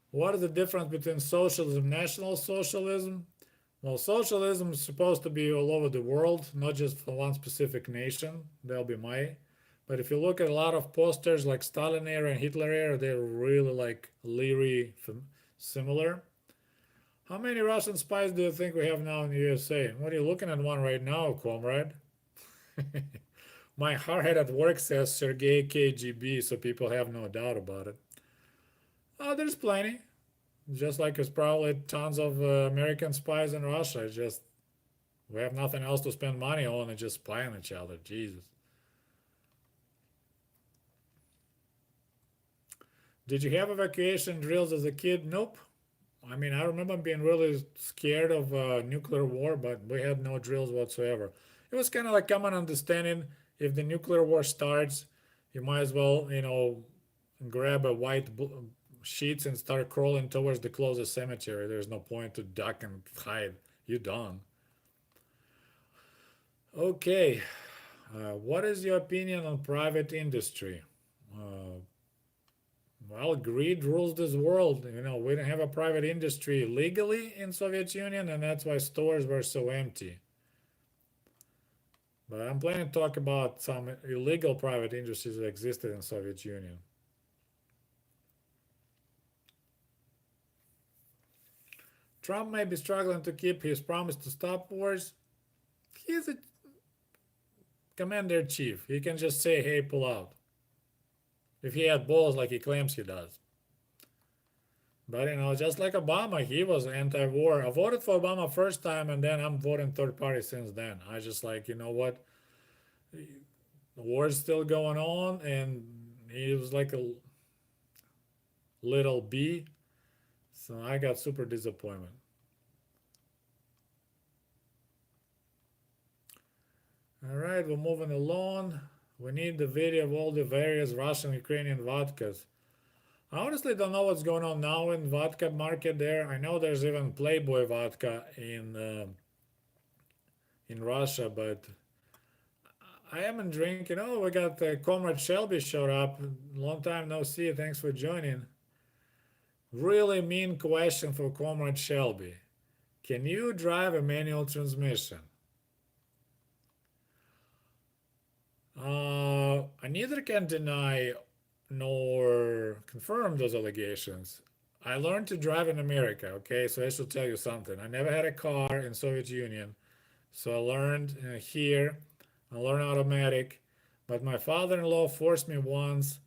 What is the difference between socialism and national socialism? Well, socialism is supposed to be all over the world, not just for one specific nation. That'll be my. But if you look at a lot of posters like Stalin era and Hitler era, they're really like leery, similar. How many Russian spies do you think we have now in the USA? What are you looking at one right now, comrade? My hardhead at work says Sergei KGB, so people have no doubt about it. Oh, there's plenty. Just like there's probably tons of American spies in Russia. It's just we have nothing else to spend money on and just spy on each other. Jesus. Did you have evacuation drills as a kid? Nope. I mean, I remember being really scared of nuclear war, but we had no drills whatsoever. It was kind of like common understanding if the nuclear war starts, you might as well, grab a white sheets and start crawling towards the closest cemetery. There's no point to duck and hide. You're done. Okay, what is your opinion on private industry? Uh, well, greed rules this world. We don't have a private industry legally in Soviet Union, and that's why stores were so empty. But I'm planning to talk about some illegal private industries that existed in Soviet Union. Trump may be struggling to keep his promise to stop wars. He's a commander in chief. He can just say, hey, pull out. If he had balls like he claims he does. But just like Obama, he was anti-war. I voted for Obama first time, and then I'm voting third party since then. I just like, you know what? The war is still going on, and he was like a little bee. So I got super disappointment. All right, we're moving along. We need the video of all the various Russian Ukrainian vodkas. I honestly don't know what's going on now in vodka market there. I know there's even Playboy vodka in Russia, but I haven't drinking. Oh, we got Comrade Shelby showed up. Long time no see. Thanks for joining. Really mean question for Comrade Shelby. Can you drive a manual transmission? I neither can deny nor confirm those allegations. I learned to drive in America, okay? So I should tell you something. I never had a car in Soviet Union. So I learned here. I learned automatic. But my father-in-law forced me once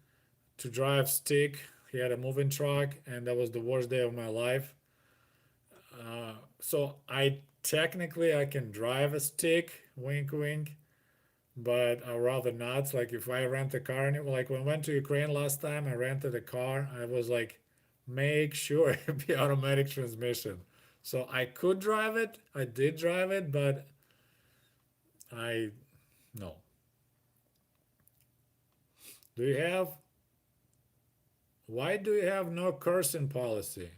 to drive stick. He had a moving truck, and that was the worst day of my life. So I can drive a stick, wink wink, but I'd rather not. Like if I rent a car, and like when I went to Ukraine last time, I rented a car. I was like, make sure it be automatic transmission. So I could drive it. I did drive it, but I no. Do you have? Why do you have no cursing policy?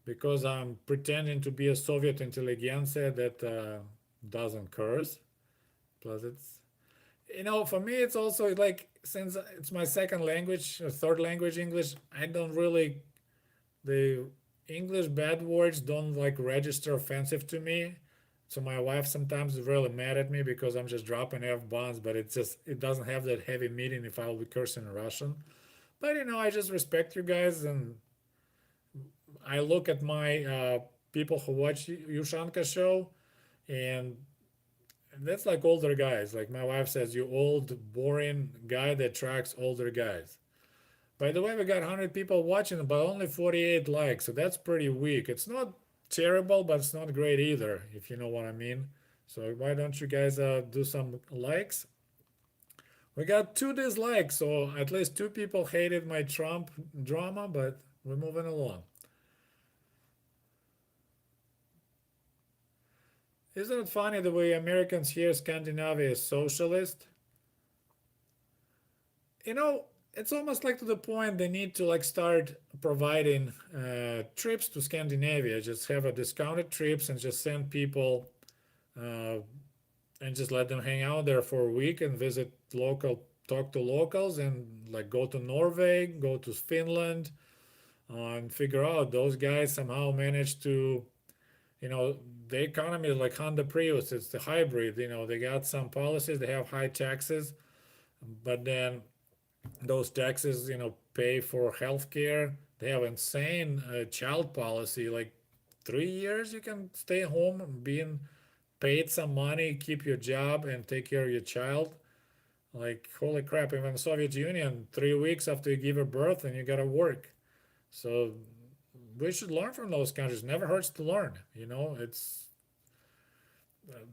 Because I'm pretending to be a Soviet intelligentsia that doesn't curse. Plus, for me, it's also like since it's my second language, or third language English, I don't really, the English bad words don't like register offensive to me. So my wife sometimes is really mad at me because I'm just dropping F-bombs, but it doesn't have that heavy meaning if I'll be cursing in Russian. But I just respect you guys, and I look at my people who watch Ushanka Show, and that's like older guys. Like my wife says, you old, boring guy that tracks older guys. By the way, we got 100 people watching, but only 48 likes, so that's pretty weak. It's not terrible, but it's not great either, if you know what I mean. So why don't you guys do some likes? We got 2 dislikes, so at least 2 people hated my Trump drama, but we're moving along. Isn't it funny the way Americans hear Scandinavia is socialist? You know, it's almost like to the point they need to like start providing trips to Scandinavia. Just have a discounted trips and just send people uh, and just let them hang out there for a week and visit local, talk to locals, and like go to Norway, go to Finland, and figure out those guys somehow managed to, you know, the economy is like Honda Prius. It's the hybrid. They got some policies. They have high taxes, but then those taxes, pay for healthcare. They have insane child policy. Like 3 years, you can stay home, being paid some money, keep your job, and take care of your child. Like holy crap! Even the Soviet Union, 3 weeks after you give a birth, and you gotta work. So we should learn from those countries. Never hurts to learn.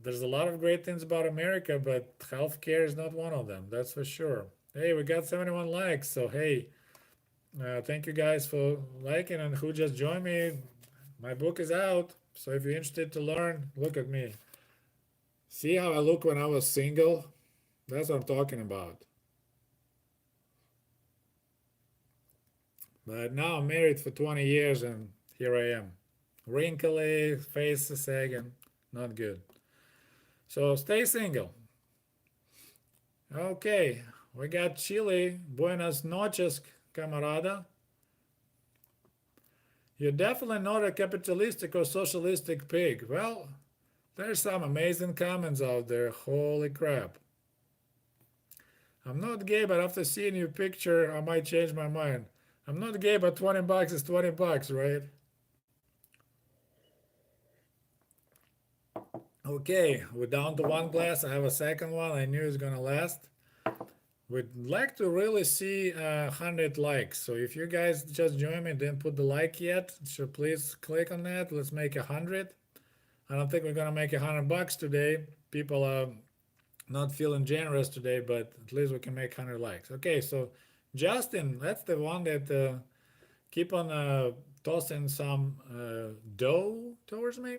There's a lot of great things about America, but healthcare is not one of them. That's for sure. Hey, we got 71 likes. So hey, thank you guys for liking, and who just joined me. My book is out. So if you're interested to learn, look at me. See how I look when I was single? That's what I'm talking about. But now I'm married for 20 years and here I am. Wrinkly, face sagging, not good. So stay single. Okay, we got Chile. Buenas noches, camarada. You're definitely not a capitalistic or socialistic pig. Well, there's some amazing comments out there. Holy crap. I'm not gay, but after seeing your picture, I might change my mind. I'm not gay, but 20 bucks is 20 bucks, right? Okay, we're down to one glass. I have a second one. I knew it's gonna last. We'd like to really see 100 likes. So if you guys just joined me, didn't put the like yet, so please click on that. Let's make 100. I don't think we're gonna make 100 bucks today. People are not feeling generous today, but at least we can make 100 likes. Okay, so Justin, that's the one that keep on tossing some dough towards me.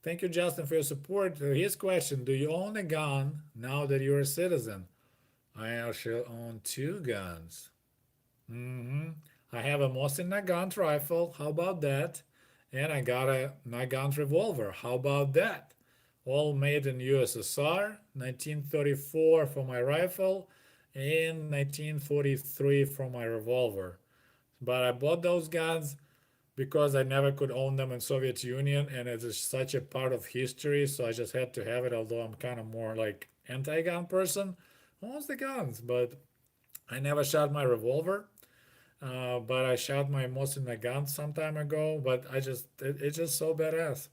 Thank you, Justin, for your support. His question: do you own a gun now that you're a citizen? I actually own two guns. hmm I have a Mosin Nagant rifle. How about that? And I got a Nagant revolver. How about that? All made in USSR, 1934 for my rifle and 1943 for my revolver. But I bought those guns because I never could own them in Soviet Union and it is such a part of history, so I just had to have it, although I'm kind of more like anti-gun person. Owns the guns, but I never shot my revolver. But I shot my Mosin Nagant some time ago. But it's just so badass.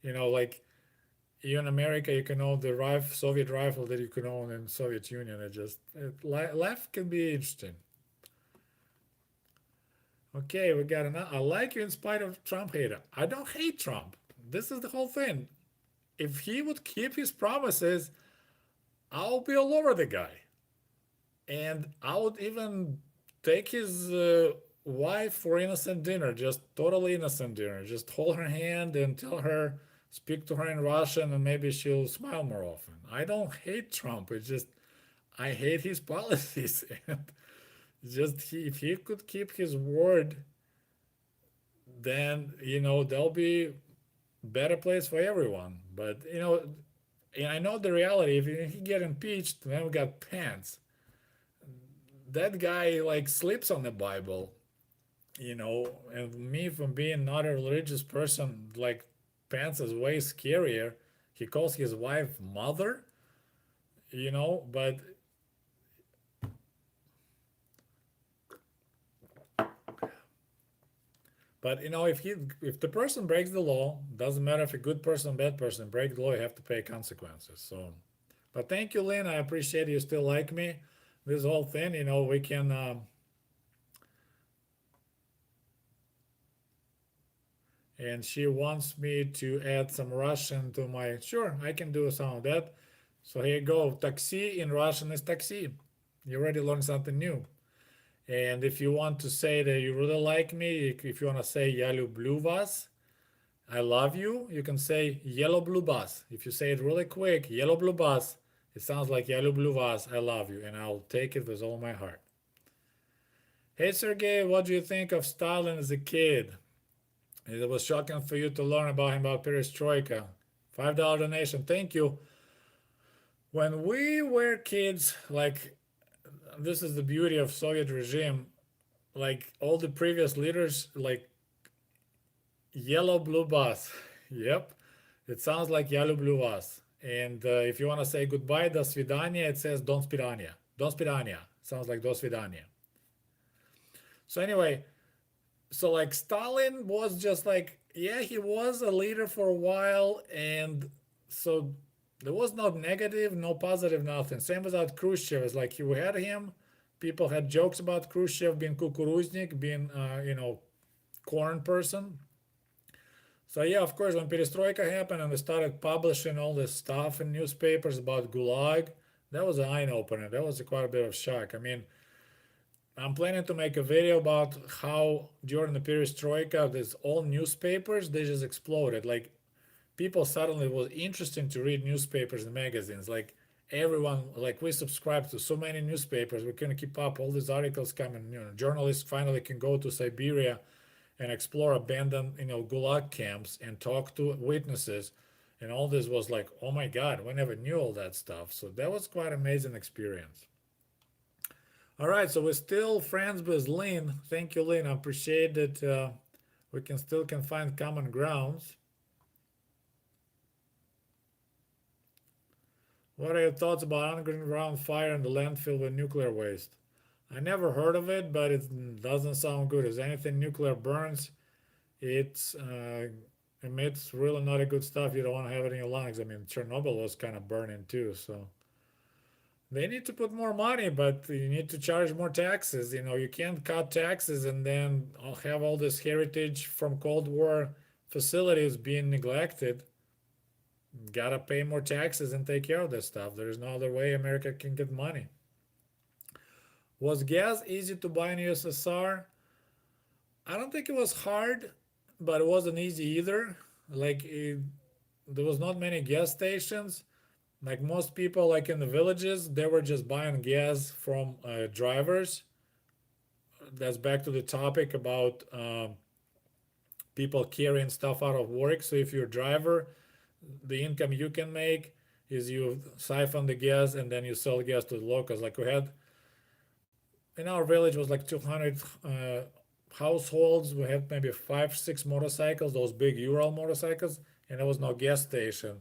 Like you in America, you can own the Soviet rifle that you can own in Soviet Union. Life can be interesting. Okay, we got another. I like you in spite of Trump hater. I don't hate Trump. This is the whole thing. If he would keep his promises, I'll be all over the guy. And I would even take his wife for innocent dinner, just totally innocent dinner. Just hold her hand and tell her, speak to her in Russian, and maybe she'll smile more often. I don't hate Trump. It's just I hate his policies. And if he could keep his word, then there'll be better place for everyone. But and I know the reality. If he get impeached, then we got Pence. That guy like sleeps on the Bible, and me from being not a religious person, like Pence is way scarier. He calls his wife mother, but if the person breaks the law, doesn't matter if a good person, bad person break the law, you have to pay consequences. So, but thank you, Lynn. I appreciate you still like me. This whole thing, we can. And she wants me to add some Russian to my. Sure, I can do some of that. So here you go. Taxi in Russian is taxi. You already learned something new. And if you want to say that you really like me, if you want to say "Я люблю вас," I love you, you can say "Yellow blue bus." If you say it really quick, "Yellow blue bus," it sounds like "Я люблю вас," I love you, and I'll take it with all my heart. Hey Sergey, what do you think of Stalin as a kid? It was shocking for you to learn about him about perestroika. $5 donation, thank you. When we were kids, like this is the beauty of Soviet regime, like all the previous leaders, like yellow blue bus. Yep, it sounds like yellow blue bus. And if you want to say goodbye, до свидания, it says don't spidania. Don't spidania. Sounds like do свидания. So anyway, so like Stalin was just like, yeah, he was a leader for a while, and so there was no negative, no positive, nothing. Same without Khrushchev. It's like we had him. People had jokes about Khrushchev being kukuruznik, being corn person. So yeah, of course, when Perestroika happened and they started publishing all this stuff in newspapers about Gulag, that was an eye opener. That was quite a bit of shock. I mean, I'm planning to make a video about how during the perestroika, these all newspapers they just exploded. Like people suddenly it was interesting to read newspapers and magazines. Like everyone, like we subscribe to so many newspapers, we couldn't keep up. All these articles coming, journalists finally can go to Siberia and explore abandoned, gulag camps and talk to witnesses. And all this was like, oh my God, we never knew all that stuff. So that was quite an amazing experience. All right, so we're still friends with Lynn. Thank you, Lynn. I appreciate that we can find common grounds. What are your thoughts about underground fire in the landfill with nuclear waste? I never heard of it, but it doesn't sound good. As anything nuclear burns, it emits really not a good stuff. You don't want to have it in your lungs. I mean, Chernobyl was kind of burning too, so they need to put more money, but you need to charge more taxes. You can't cut taxes and then have all this heritage from Cold War facilities being neglected. Gotta pay more taxes and take care of this stuff. There's no other way America can get money. Was gas easy to buy in USSR? I don't think it was hard, but it wasn't easy either. Like there was not many gas stations. Like most people, like in the villages, they were just buying gas from drivers. That's back to the topic about people carrying stuff out of work. So if you're a driver, the income you can make is you siphon the gas and then you sell gas to the locals. Like we had in our village was like 200 households. We had maybe 5, 6 motorcycles, those big Ural motorcycles, and there was no gas station.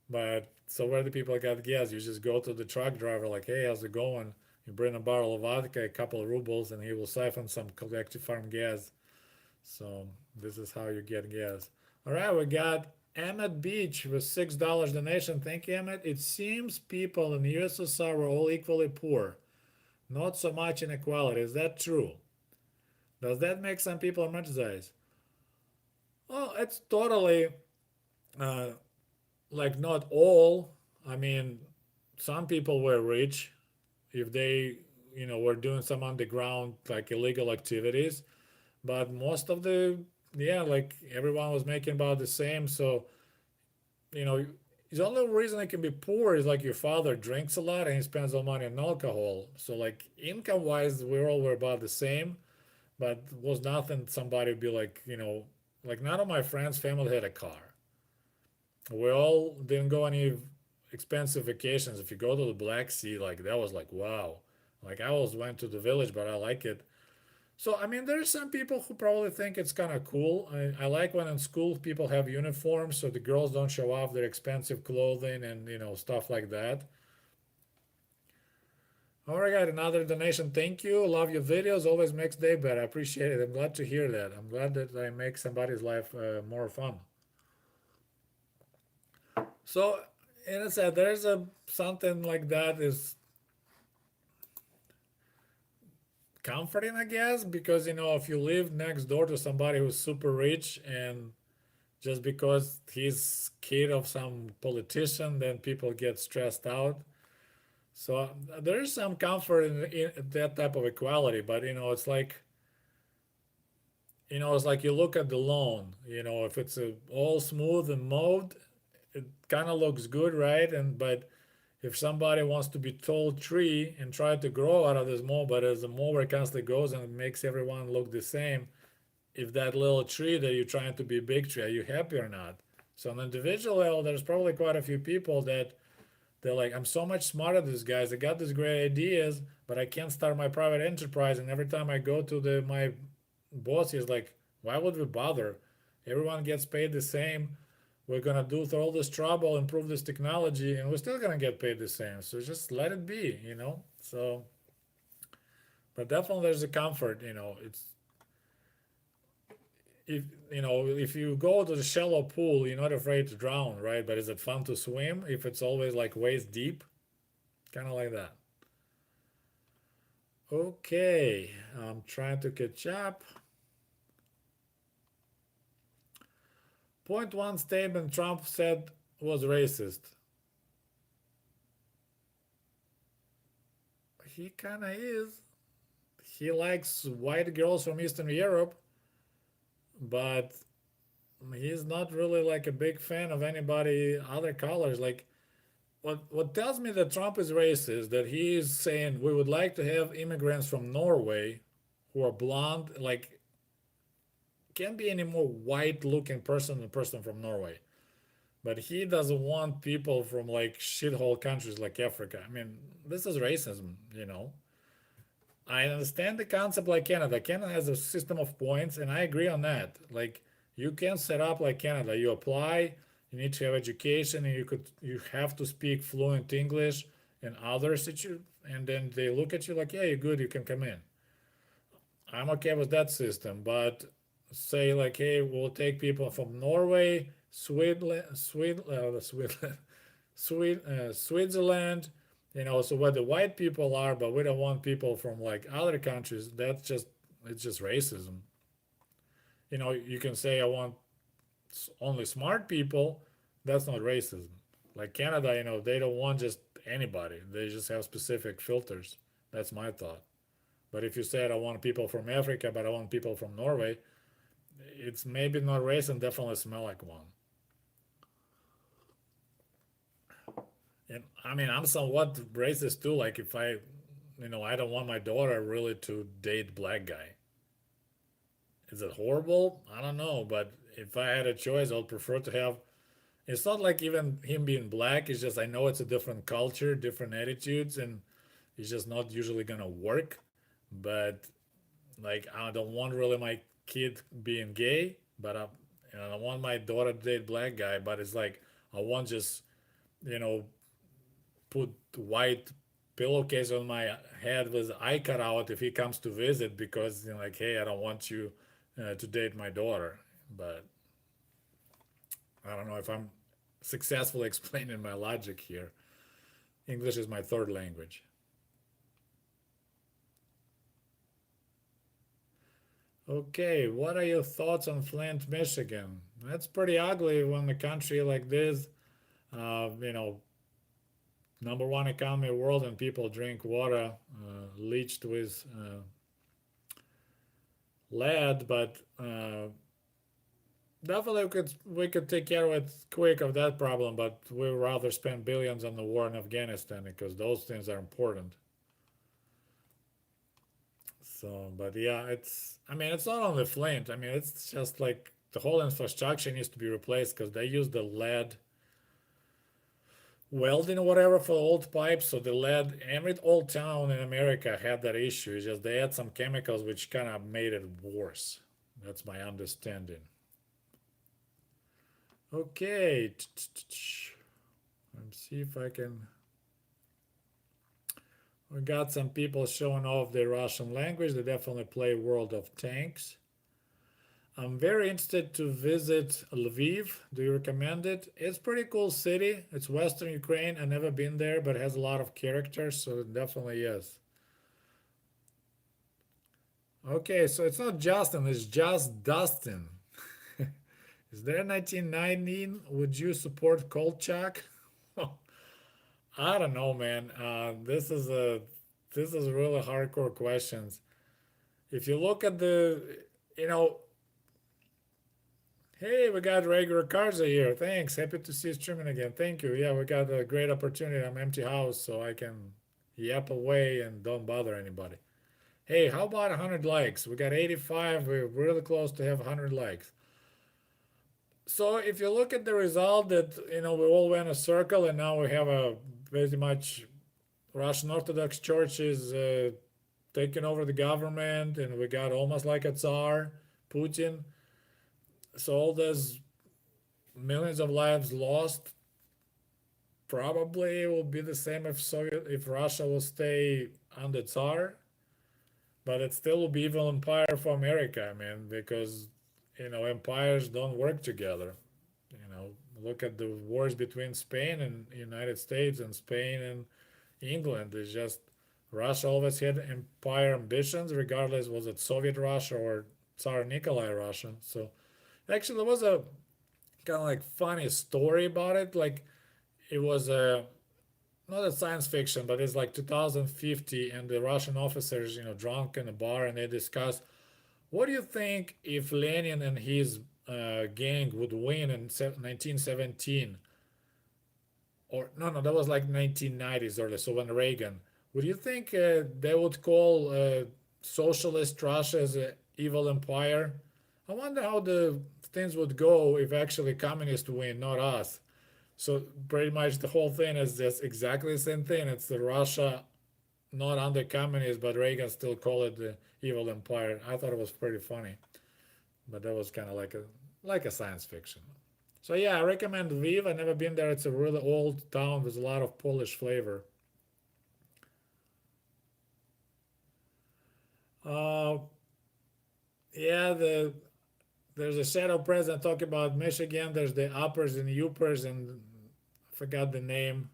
But so where the people got gas? You just go to the truck driver, like, hey, how's it going? You bring a bottle of vodka, a couple of rubles, and he will siphon some collective farm gas. So this is how you get gas. All right, we got Emmett Beach with $6 donation. Thank you, Emmett. It seems people in the USSR were all equally poor, not so much inequality. Is that true? Does that make some people romanticize? Well, it's totally uh, like not all. I mean, some people were rich if they, were doing some underground like illegal activities, but most of the, yeah, like everyone was making about the same. So, you know, the only reason I can be poor is like your father drinks a lot and he spends all money on alcohol. So like income wise, we all were about the same, but was nothing somebody would be like, like none of my friends' family had a car. We all didn't go any expensive vacations. If you go to the Black Sea, like that was like wow. Like I always went to the village, but I like it. So I mean, there's some people who probably think it's kind of cool. I like when in school people have uniforms, so the girls don't show off their expensive clothing and stuff like that. All right, got another donation. Thank you. Love your videos. Always makes day better. I appreciate it. I'm glad to hear that. I'm glad that I make somebody's life more fun. So, and I said, there's a something like that is comforting, I guess, because if you live next door to somebody who's super rich and just because he's kid of some politician, then people get stressed out. So there is some comfort in that type of equality, but it's like you look at the lawn. If it's all smooth and mowed, it kind of looks good, right? And but if somebody wants to be tall tree and try to grow out of this mow, but as the mower constantly goes and it makes everyone look the same, if that little tree that you're trying to be a big tree, are you happy or not? So on an individual level, there's probably quite a few people that they're like, I'm so much smarter than these guys. I got these great ideas, but I can't start my private enterprise. And every time I go to my boss, he's like, why would we bother? Everyone gets paid the same. We're gonna do through all this trouble, improve this technology, and we're still gonna get paid the same. So just let it be. So, but definitely there's a comfort. It's if you go to the shallow pool, you're not afraid to drown, right? But is it fun to swim if it's always like waist deep? Kind of like that. Okay, I'm trying to catch up. Point one statement Trump said was racist. He kind of is. He likes white girls from Eastern Europe, but he's not really like a big fan of anybody other colors. Like, what tells me that Trump is racist, that he is saying we would like to have immigrants from Norway who are blonde, like can't be any more white looking person than a person from Norway. But he doesn't want people from like shithole countries like Africa. I mean, this is racism. I understand the concept like Canada. Canada has a system of points, and I agree on that. Like you can set up like Canada. You apply, you need to have education, and you have to speak fluent English and other and then they look at you like, yeah, you're good, you can come in. I'm okay with that system, but say like, hey, we'll take people from Norway, Switzerland, so where the white people are, but we don't want people from like other countries. It's just racism. You can say I want only smart people. That's not racism. Like Canada, they don't want just anybody. They just have specific filters. That's my thought. But if you said I want people from Africa, but I want people from Norway, it's maybe not racist, definitely smell like one. And I mean, I'm somewhat racist too. Like if I don't want my daughter really to date black guy. Is it horrible? I don't know, but if I had a choice, I would prefer to have. It's not like even him being black. It's just I know it's a different culture, different attitudes, and it's just not usually gonna work. But like I don't want really my kid being gay, but I don't want my daughter to date black guy. But it's like I want just you know put white pillowcase on my head with eye cut out if he comes to visit because like hey, I don't want you to date my daughter. But I don't know if I'm successfully explaining my logic here. English is my third language. Okay, what are your thoughts on Flint, Michigan? That's pretty ugly when a country like this, uh, you know, number one economy in the world, and people drink water leached with lead. But definitely we could take care of it quick of that problem. But we would rather spend billions on the war in Afghanistan because those things are important. So, but yeah, I mean, it's not only Flint. I mean, it's just like the whole infrastructure needs to be replaced because they use the lead welding or whatever for old pipes. So the lead, every old town in America had that issue. It's just they had some chemicals which kind of made it worse. That's my understanding. Okay. Let's see if I can. We got some people showing off their Russian language. They definitely play World of Tanks. I'm very interested to visit Lviv. Do you recommend it? It's a pretty cool city. It's Western Ukraine. I've never been there, but it has a lot of character, so definitely yes. Okay, so it's not Justin, it's just Dustin. Is there 1919? Would you support Kolchak? I don't know, man. This is really hardcore questions. If you look at you know, hey, we got regular Karza here. Thanks. Happy to see you streaming again. Thank you. Yeah, we got a great opportunity. I'm empty house, so I can yap away and don't bother anybody. Hey, how about 100 likes? We got 85. We're really close to have 100 likes. So if you look at the result that we all went a circle and now we have a pretty much Russian Orthodox Church is taking over the government and we got almost like a Tsar, Putin. So all those millions of lives lost probably will be the same if Russia will stay under Tsar, but it still will be evil empire for America, I mean, because empires don't work together. You know, look at the wars between Spain and United States and Spain and England. It's just Russia always had empire ambitions, regardless was it Soviet Russia or Tsar Nikolai Russia. So actually, there was a kind of like funny story about it. Like it was a not a science fiction, but it's like 2050, and the Russian officers, drunk in a bar, and they discuss what do you think if Lenin and his gang would win in 1917 or no, that was like 1990s early. So when Reagan, would you think they would call socialist Russia as an evil empire? I wonder how the things would go if actually communists win, not us. So pretty much the whole thing is just exactly the same thing. It's the Russia not under communists, but Reagan still call it the evil empire. I thought it was pretty funny, but that was kind of like a science fiction. So yeah, I recommend Lviv. I've never been there. It's a really old town with a lot of Polish flavor. Uh, yeah, there's a shadow president talking about Michigan. There's the uppers and uppers, and I forgot the name.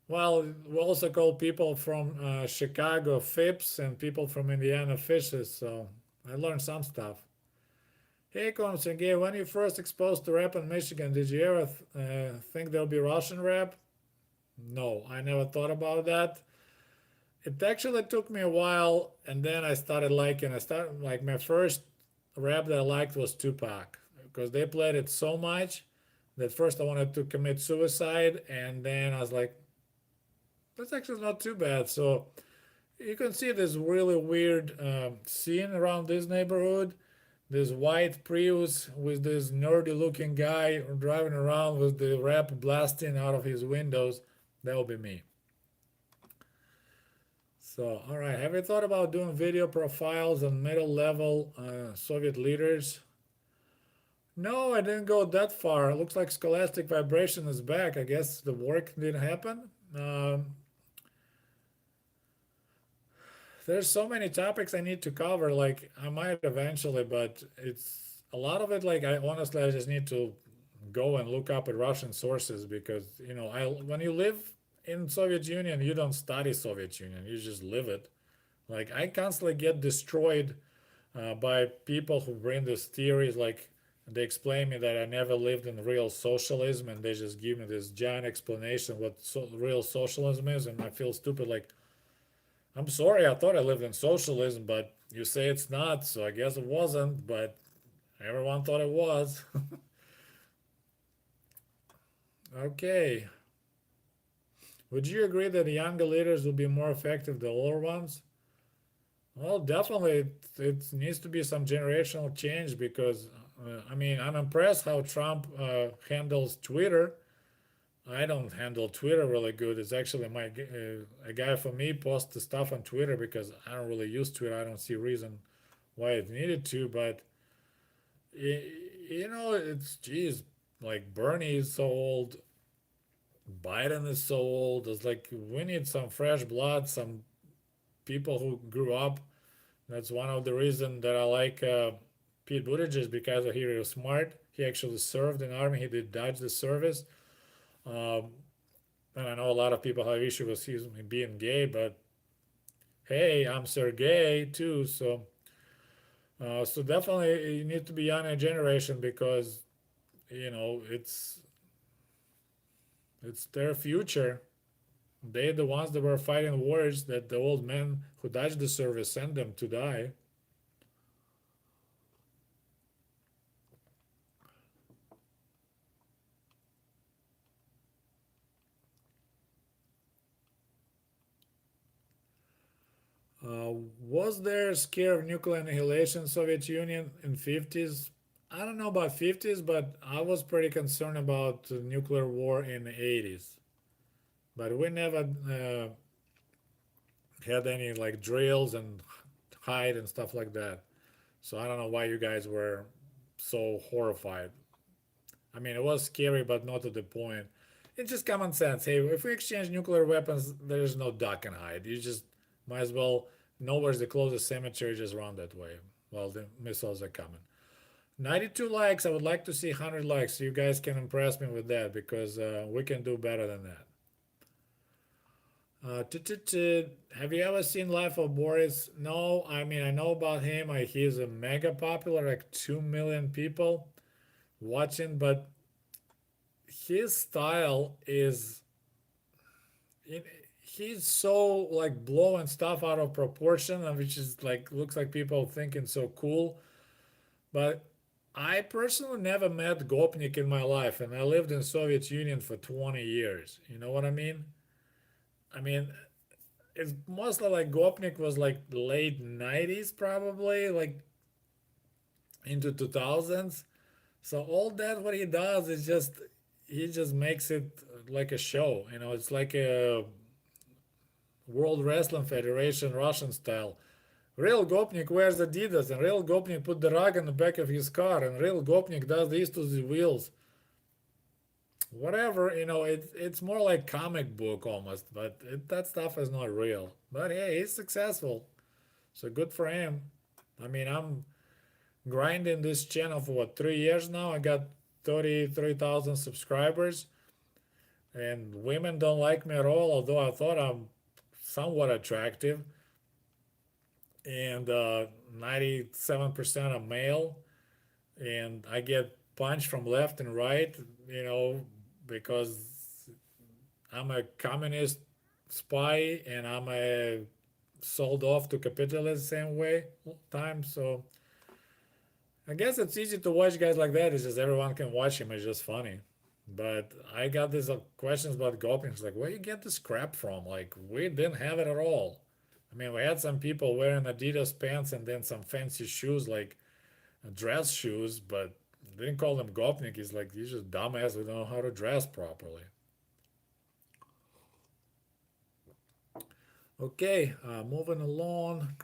Well, we also call people from Chicago Fips and people from Indiana Fishes. So I learned some stuff. Hey, Sergey, when you first exposed to rap in Michigan, did you ever think there'll be Russian rap? No, I never thought about that. It actually took me a while, and then I started liking. I started like my first rap that I liked was Tupac because they played it so much that first I wanted to commit suicide, and then I was like, that's actually not too bad. So you can see this really weird scene around this neighborhood. This white Prius with this nerdy looking guy driving around with the rap blasting out of his windows. That will be me. So, all right. Have you thought about doing video profiles on middle level Soviet leaders? No, I didn't go that far. It looks like Scholastic Vibration is back. I guess the work didn't happen. There's so many topics I need to cover. Like I might eventually, but it's a lot of it. Like I honestly, I just need to go and look up at Russian sources because I when you live in Soviet Union, you don't study Soviet Union. You just live it. Like I constantly get destroyed by people who bring these theories. Like they explain me that I never lived in real socialism, and they just give me this giant explanation what real socialism is, and I feel stupid. Like I'm sorry, I thought I lived in socialism, but you say it's not, so I guess it wasn't, but everyone thought it was. Okay. Would you agree that the younger leaders will be more effective than older ones? Well, definitely, it needs to be some generational change because, I mean, I'm impressed how Trump handles Twitter. I don't handle Twitter really good. It's actually a guy for me posts the stuff on Twitter because I don't really use Twitter. I don't see reason why it needed to, but it's geez, like Bernie is so old, Biden is so old. It's like we need some fresh blood, some people who grew up. That's one of the reasons that I like Pete Buttigieg because I hear he was smart. He actually served in the army. He did dodge the service. Um, and I know a lot of people have issue with him being gay, but hey, I'm Sergey too. So definitely you need to be on a generation because it's their future. They're the ones that were fighting wars that the old men who dodged the service sent them to die. Was there scare of nuclear annihilation in Soviet Union in 50s? I don't know about 50s, but I was pretty concerned about nuclear war in the 80s. But we never had any like drills and hide and stuff like that. So I don't know why you guys were so horrified. I mean, it was scary, but not to the point. It's just common sense. Hey, if we exchange nuclear weapons, there's no duck and hide. You just might as well know where's the closest cemetery, just run that way while the missiles are coming. 92 likes. I would like to see 100 likes so you guys can impress me with that because we can do better than that. Have you ever seen Life of Boris? No, I mean, I know about him. He's a mega popular, like 2 million people watching, but his style is he's so like blowing stuff out of proportion, which is like looks like people thinking so cool. But I personally never met Gopnik in my life, and I lived in Soviet Union for 20 years. You know what I mean? I mean, it's mostly like Gopnik was like late 90s, probably, like into 2000s. So all that what he does is just he just makes it like a show. You know, it's like a World Wrestling Federation Russian style. Real Gopnik wears Adidas, and real Gopnik put the rug in the back of his car, and real Gopnik does this to the wheels. Whatever, you know, it's more like comic book almost, but that stuff is not real. But hey, he's successful, so good for him. I mean, I'm grinding this channel for what 3 years now. I got 33,000 subscribers, and women don't like me at all. Although I thought I'm somewhat attractive, and 97% are male, and I get punched from left and right, you know, because I'm a communist spy and I'm a sold off to capitalism same way time. So I guess it's easy to watch guys like that. It's just everyone can watch him. It's just funny. But I got these questions about Gopnik. It's like, where you get this crap from? Like, we didn't have it at all. I mean, we had some people wearing Adidas pants and then some fancy shoes, like dress shoes, but they didn't call them Gopnik. He's like, these just dumbass who don't know how to dress properly. Okay, moving along.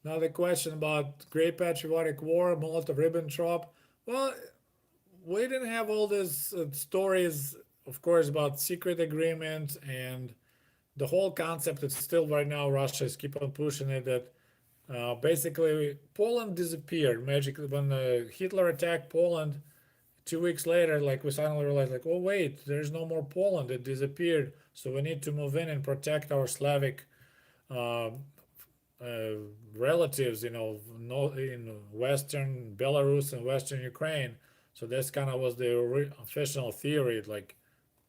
Now the question about Great Patriotic War, Molotov-Ribbentrop. Well, we didn't have all these stories, of course, about secret agreement and the whole concept. It's still right now Russia is keep on pushing it that basically Poland disappeared magically when Hitler attacked Poland. 2 weeks later, like we suddenly realized, like, oh wait, there's no more Poland. It disappeared. So we need to move in and protect our Slavic uh, uh, relatives, you know, in Western Belarus and Western Ukraine. So this kind of was the official theory. Like,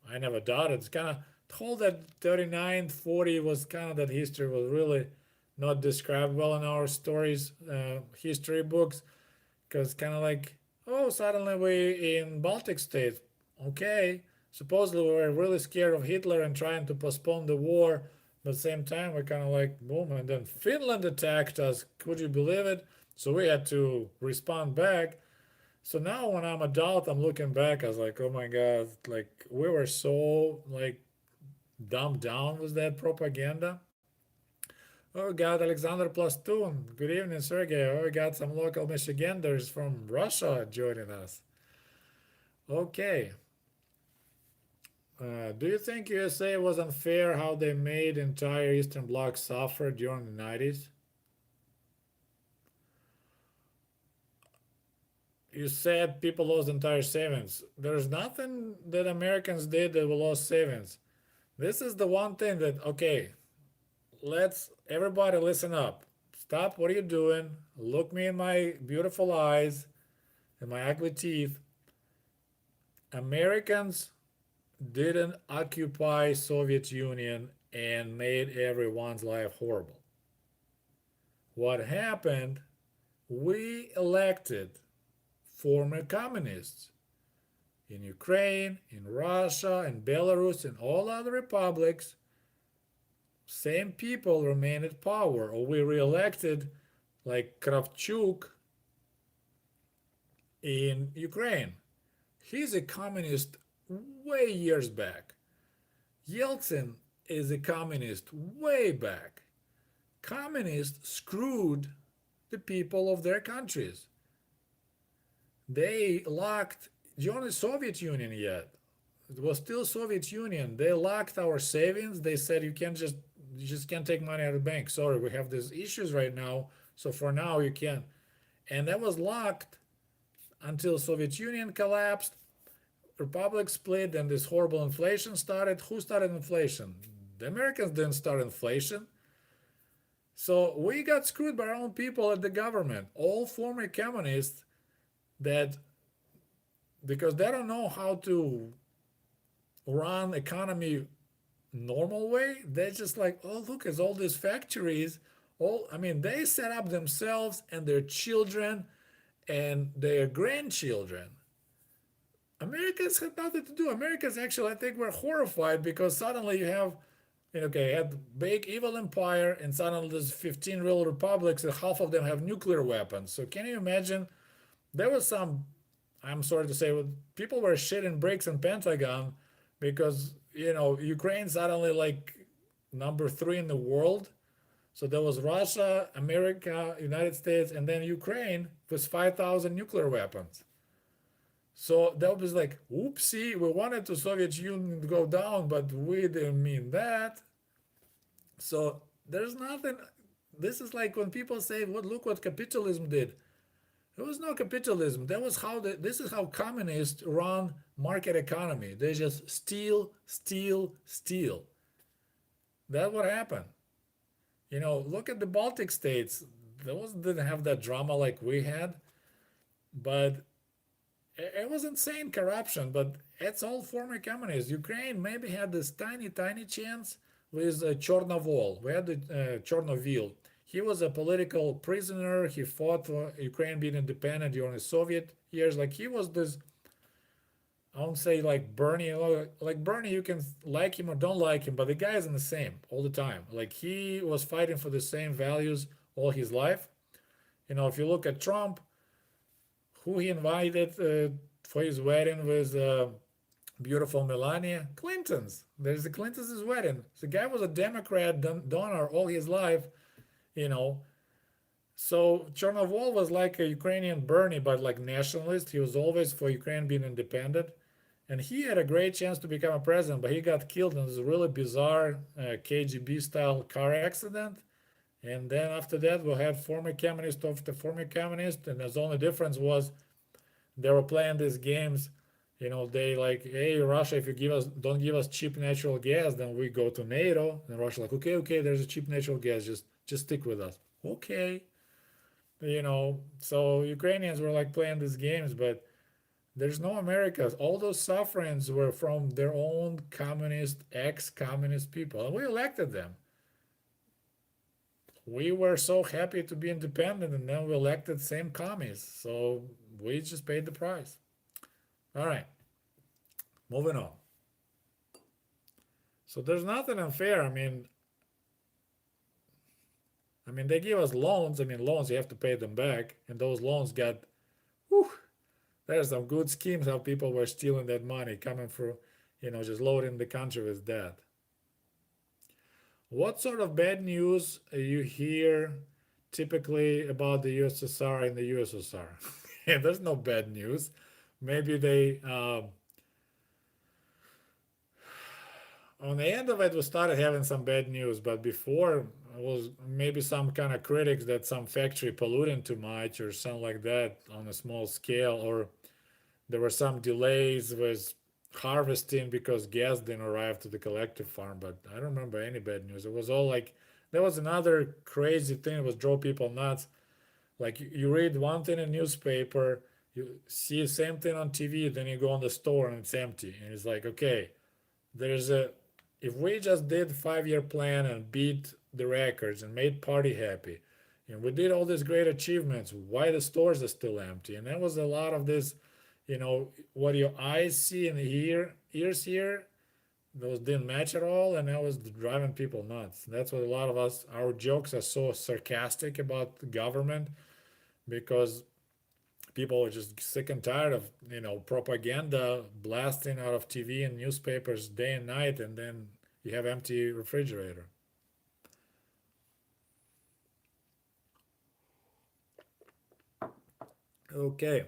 I never doubted. It's kind of told that 39, 40 was kind of that history was really not described well in our stories, history books, because kind of like, oh, suddenly we in Baltic states. Okay, supposedly we were really scared of Hitler and trying to postpone the war, but at the same time we're kind of like boom, and then Finland attacked us. Could you believe it? So we had to respond back. So now when I'm adult, I'm looking back. I was like, oh my god, like we were so like dumbed down with that propaganda. Oh, we got Alexander Plastun. Good evening, Sergey. Oh, we got some local Michiganders from Russia joining us. Okay. Do you think USA was unfair how they made entire Eastern Bloc suffer during the 90s? You said people lost entire savings. There's nothing that Americans did that will lose savings. This is the one thing that, okay, let's everybody listen up. Stop what are you doing? Look me in my beautiful eyes and my ugly teeth. Americans didn't occupy Soviet Union and made everyone's life horrible. What happened? We elected former communists in Ukraine, in Russia, in Belarus, and all other republics. Same people remain at power, or we re-elected like Kravchuk in Ukraine. He's a communist way years back. Yeltsin is a communist way back. Communists screwed the people of their countries. They locked during the Soviet Union yet. It was still Soviet Union. They locked our savings. They said you just can't take money out of the bank. Sorry, we have these issues right now. So for now you can't. And that was locked until Soviet Union collapsed, Republic split, and this horrible inflation started. Who started inflation? The Americans didn't start inflation. So we got screwed by our own people at the government. All former communists that because they don't know how to run economy normal way, they're just like, oh look, it's all these factories, All I mean, they set up themselves and their children and their grandchildren. Americans had nothing to do. Americans actually, I think, were horrified because suddenly you have, okay, you had big evil empire, and suddenly there's 15 real republics, and half of them have nuclear weapons. So can you imagine? There was some, I'm sorry to say, people were shitting bricks in Pentagon because Ukraine suddenly like number three in the world. So there was Russia, America, United States, and then Ukraine with 5,000 nuclear weapons. So that was like, oopsie, we wanted the Soviet Union to go down, but we didn't mean that. So there's nothing. This is like when people say, "What? Look what capitalism did." There was no capitalism. That was how this is how communists run market economy. They just steal, steal, steal. That's what happened. Look at the Baltic states. Those didn't have that drama like we had, but it was insane corruption. But it's all former communists. Ukraine maybe had this tiny, tiny chance with Chornovol. We had the Chernovil. He was a political prisoner. He fought for Ukraine being independent during the Soviet years. Like he was this, I won't say like Bernie. Like Bernie, you can like him or don't like him, but the guy isn't the same all the time. Like he was fighting for the same values all his life. If you look at Trump, who he invited for his wedding with beautiful Melania? Clinton's. There's the Clinton's wedding. The guy was a Democrat donor all his life, you know. So Chernovol was like a Ukrainian Bernie, but like nationalist. He was always for Ukraine being independent. And he had a great chance to become a president, but he got killed in this really bizarre KGB style car accident. And then after that, we had former communist of the former communist. And the only difference was they were playing these games. They like, hey, Russia, if you don't give us cheap natural gas, then we go to NATO. And Russia like, okay, okay, there's a cheap natural gas, just stick with us. Okay, so Ukrainians were like playing these games, but there's no Americas. All those sufferings were from their own communist, ex-communist people, and we elected them. We were so happy to be independent, and then we elected same commies. So we just paid the price. All right, moving on. So there's nothing unfair. I mean, they give us loans. Loans you have to pay them back, and those loans got. Whew, there's some good schemes how people were stealing that money coming through, just loading the country with debt. What sort of bad news you hear typically about the USSR and the USSR? Yeah, there's no bad news. Maybe they, on the end of it, we started having some bad news, but before it was maybe some kind of critics that some factory polluting too much or something like that on a small scale, or there were some delays with harvesting because gas didn't arrive to the collective farm. But I don't remember any bad news. It was all like there was another crazy thing that was drove people nuts. Like you read one thing in a newspaper, you see the same thing on TV, then you go on the store and it's empty, and it's like, okay, there's a if we just did 5 year plan and beat the records and made party happy, and we did all these great achievements, why the stores are still empty? And there was a lot of this, what your eyes see and ears hear, those didn't match at all, and that was driving people nuts. That's what a lot of our jokes are so sarcastic about the government, because people are just sick and tired of propaganda blasting out of TV and newspapers day and night, and then you have empty refrigerator. Okay.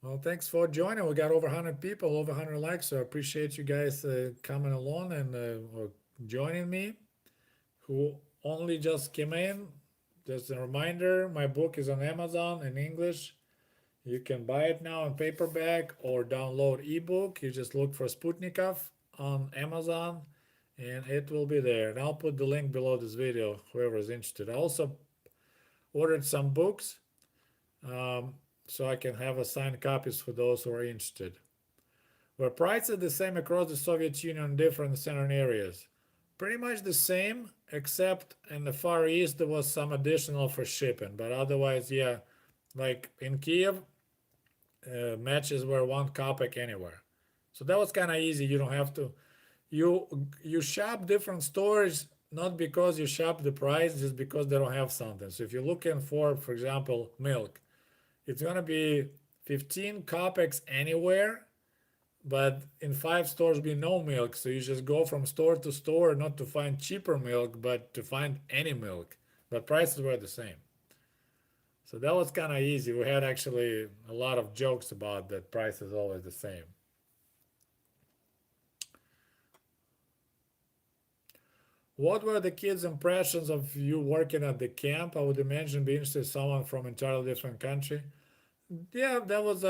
Well, thanks for joining. We got over 100 people, over 100 likes, so I appreciate you guys coming along and or joining me. Who only just came in, just a reminder, my book is on Amazon in English. You can buy it now in paperback or download ebook. You just look for Sputnikov on Amazon and it will be there. And I'll put the link below this video, whoever is interested. I also ordered some books so I can have assigned copies for those who are interested. Were prices the same across the Soviet Union in different certain areas? Pretty much the same, except in the Far East there was some additional for shipping. But otherwise, yeah, like in Kiev, matches were 1 kopeck anywhere. So that was kind of easy. You don't have to. You shop different stores not because you shop the price, just because they don't have something. So if you're looking for example, milk, it's gonna be 15 kopecks anywhere, but in 5 stores be no milk. So you just go from store to store not to find cheaper milk, but to find any milk. But prices were the same. So that was kind of easy. We had actually a lot of jokes about that price is always the same. What were the kids' impressions of you working at the camp? I would imagine being interested in someone from entirely different country. Yeah, that was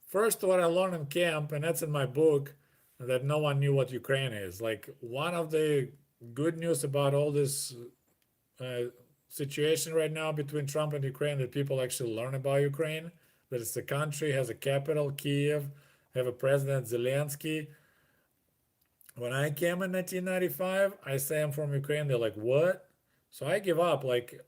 first what I learned in camp, and that's in my book, that no one knew what Ukraine is. Like one of the good news about all this uh, situation right now between Trump and Ukraine, that people actually learn about Ukraine, that it's a country, has a capital, Kiev, have a president, Zelensky. When I came in 1995, I say I'm from Ukraine. They're like, what? So I give up. Like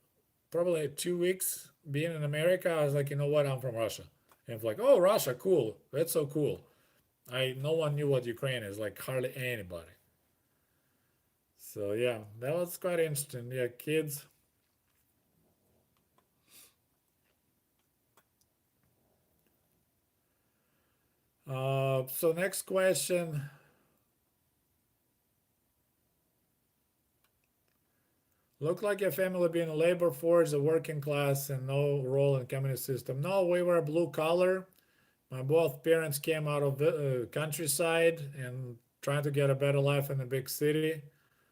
probably 2 weeks being in America, I was like, you know what? I'm from Russia. And it's like, oh, Russia, cool. That's so cool. No one knew what Ukraine is, like hardly anybody. So yeah, that was quite interesting. Yeah, kids. So next question. Look like your family being a labor force, a working class, and no role in communist system. No, we were blue collar. My both parents came out of the countryside and trying to get a better life in a big city.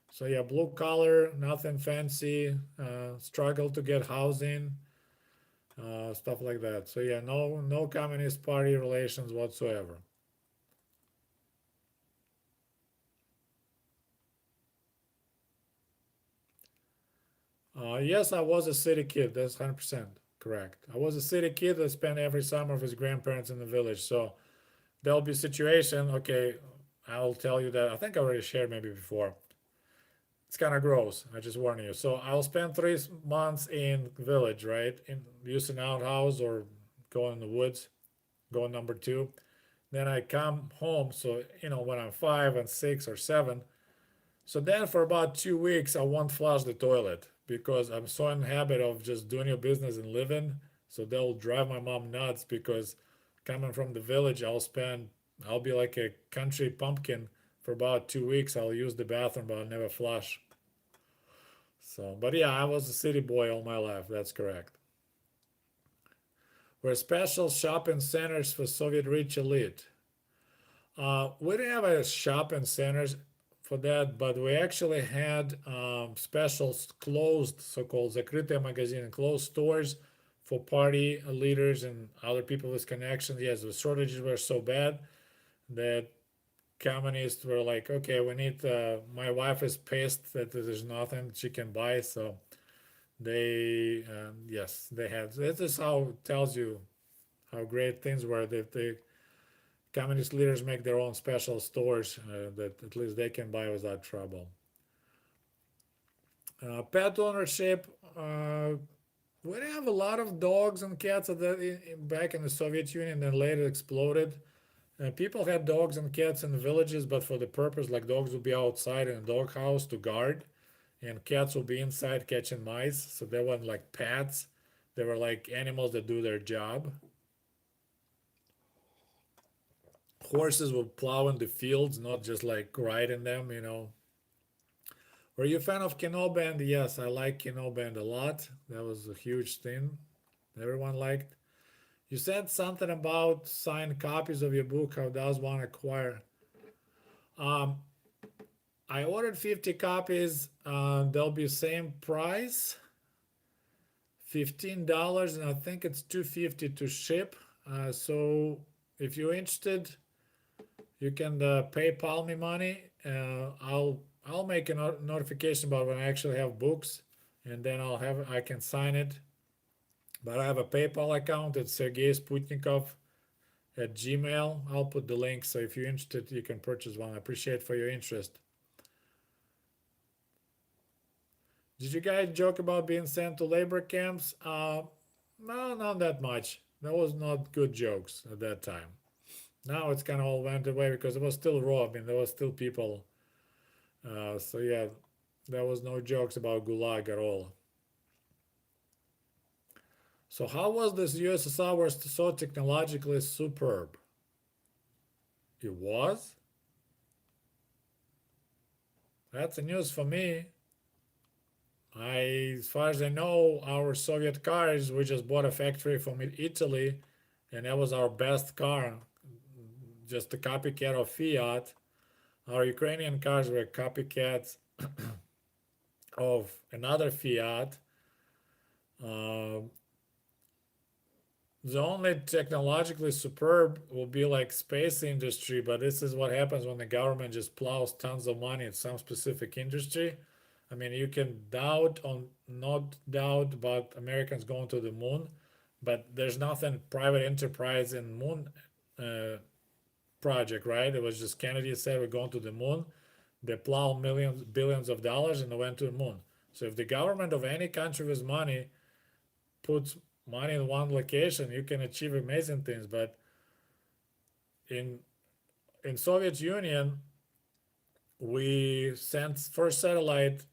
So yeah, blue collar, nothing fancy. Struggle to get housing, stuff like that. So yeah, no communist party relations whatsoever. Yes, I was a city kid. That's 100% correct. I was a city kid that spent every summer with his grandparents in the village. So there'll be a situation. Okay, I'll tell you that. I think I already shared maybe before. It's kind of gross. I just warn you. So I'll spend 3 months in village, right, in using outhouse or go in the woods, going number two. Then I come home. So when I'm 5 and 6 or 7. So then for about 2 weeks, I won't flush the toilet because I'm so in habit of just doing your business and living. So they'll drive my mom nuts because coming from the village, I'll be like a country pumpkin for about 2 weeks. I'll use the bathroom, but I'll never flush. So, but yeah, I was a city boy all my life. That's correct. Were special shopping centers for Soviet rich elite. We didn't have a shopping centers for that, but we actually had special closed, so-called закрытые magazine, closed stores for party leaders and other people with connections. Yes, the shortages were so bad that communists were like, okay, we need. My wife is pissed that there's nothing she can buy, so yes, they had. This is how it tells you how great things were. That the communist leaders make their own special stores that at least they can buy without trouble. Pet ownership. We have a lot of dogs and cats back in the Soviet Union, then later exploded. People had dogs and cats in the villages, but for the purpose, like dogs would be outside in a doghouse to guard, and cats would be inside catching mice. So they weren't like pets; they were like animals that do their job. Horses would plow in the fields, not just like riding them. Were you a fan of Kino Band? Yes, I like Kino Band a lot. That was a huge thing. Everyone liked. You said something about signed copies of your book. How does one acquire? Um, I ordered 50 copies. They'll be same price, $15, and I think it's $2.50 to ship. So if you're interested, you can PayPal me money. I'll make a notification about when I actually have books, and then I can sign it. But I have a PayPal account. It's Sergey Sputnikov at Gmail. I'll put the link, so if you're interested, you can purchase one. I appreciate for your interest. Did you guys joke about being sent to labor camps? No, not that much. That was not good jokes at that time. Now it's kind of all went away because it was still raw. I mean, there was still people. So yeah, there was no jokes about Gulag at all. So how was this USSR was so technologically superb? It was? That's a news for me. As far as I know, our Soviet cars, we just bought a factory from Italy, and that was our best car, just a copycat of Fiat. Our Ukrainian cars were copycats of another Fiat. Uh, the only technologically superb will be like space industry, but this is what happens when the government just plows tons of money at some specific industry. I mean, you can doubt on not doubt about Americans going to the moon, but there's nothing private enterprise in moon uh, project, right? It was just Kennedy said we're going to the moon. They plow millions, billions of dollars, and they went to the moon. So if the government of any country with money puts money in one location, you can achieve amazing things. But in in Soviet Union, we sent first satellite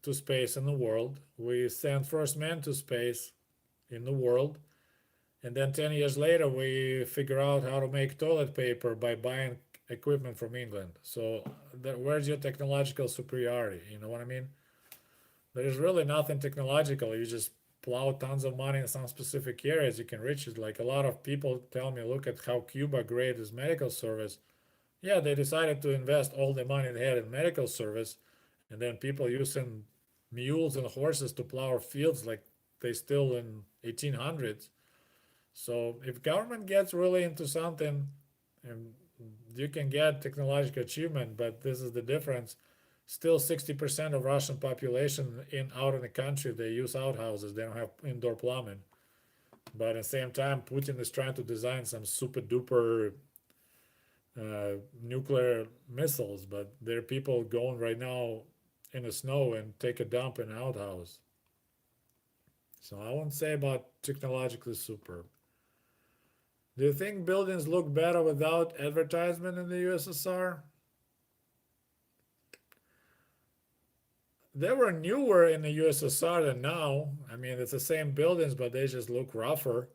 to space in the world. We sent first man to space in the world. And then 10 years later, we figure out how to make toilet paper by buying equipment from England. So, where's your technological superiority? You know what I mean? There is really nothing technological. You just plow tons of money in some specific areas, you can reach it. Like a lot of people tell me, look at how Cuba great is medical service. Yeah, they decided to invest all the money they had in medical service, and then people using mules and horses to plow fields like they still in 1800s. So if government gets really into something, and you can get technological achievement, but this is the difference. Still, 60% of Russian population in out in the country they use outhouses. They don't have indoor plumbing. But at the same time, Putin is trying to design some super duper nuclear missiles. But there are people going right now in the snow and take a dump in an outhouse. So I won't say about technologically superb. Do you think buildings look better without advertisement in the USSR? They were newer in the USSR than now. I mean, it's the same buildings, but they just look rougher.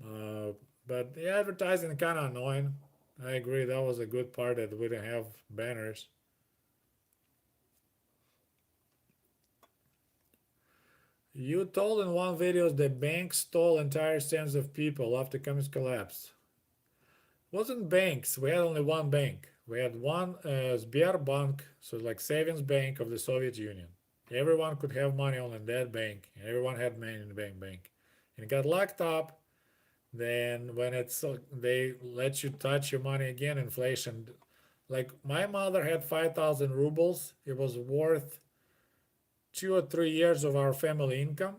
Uh, but the advertising kind of annoying. I agree. That was a good part that we didn't have banners. You told in one video the bank stole entire stands of people after communist collapse. It wasn't banks. We had only one bank. We had one Sberbank, so like savings bank of the Soviet Union. Everyone could have money on in that bank. Everyone had money in the bank. And it got locked up. Then when it's they let you touch your money again, inflation. Like my mother had 5,000 rubles. It was worth 2 or 3 years of our family income.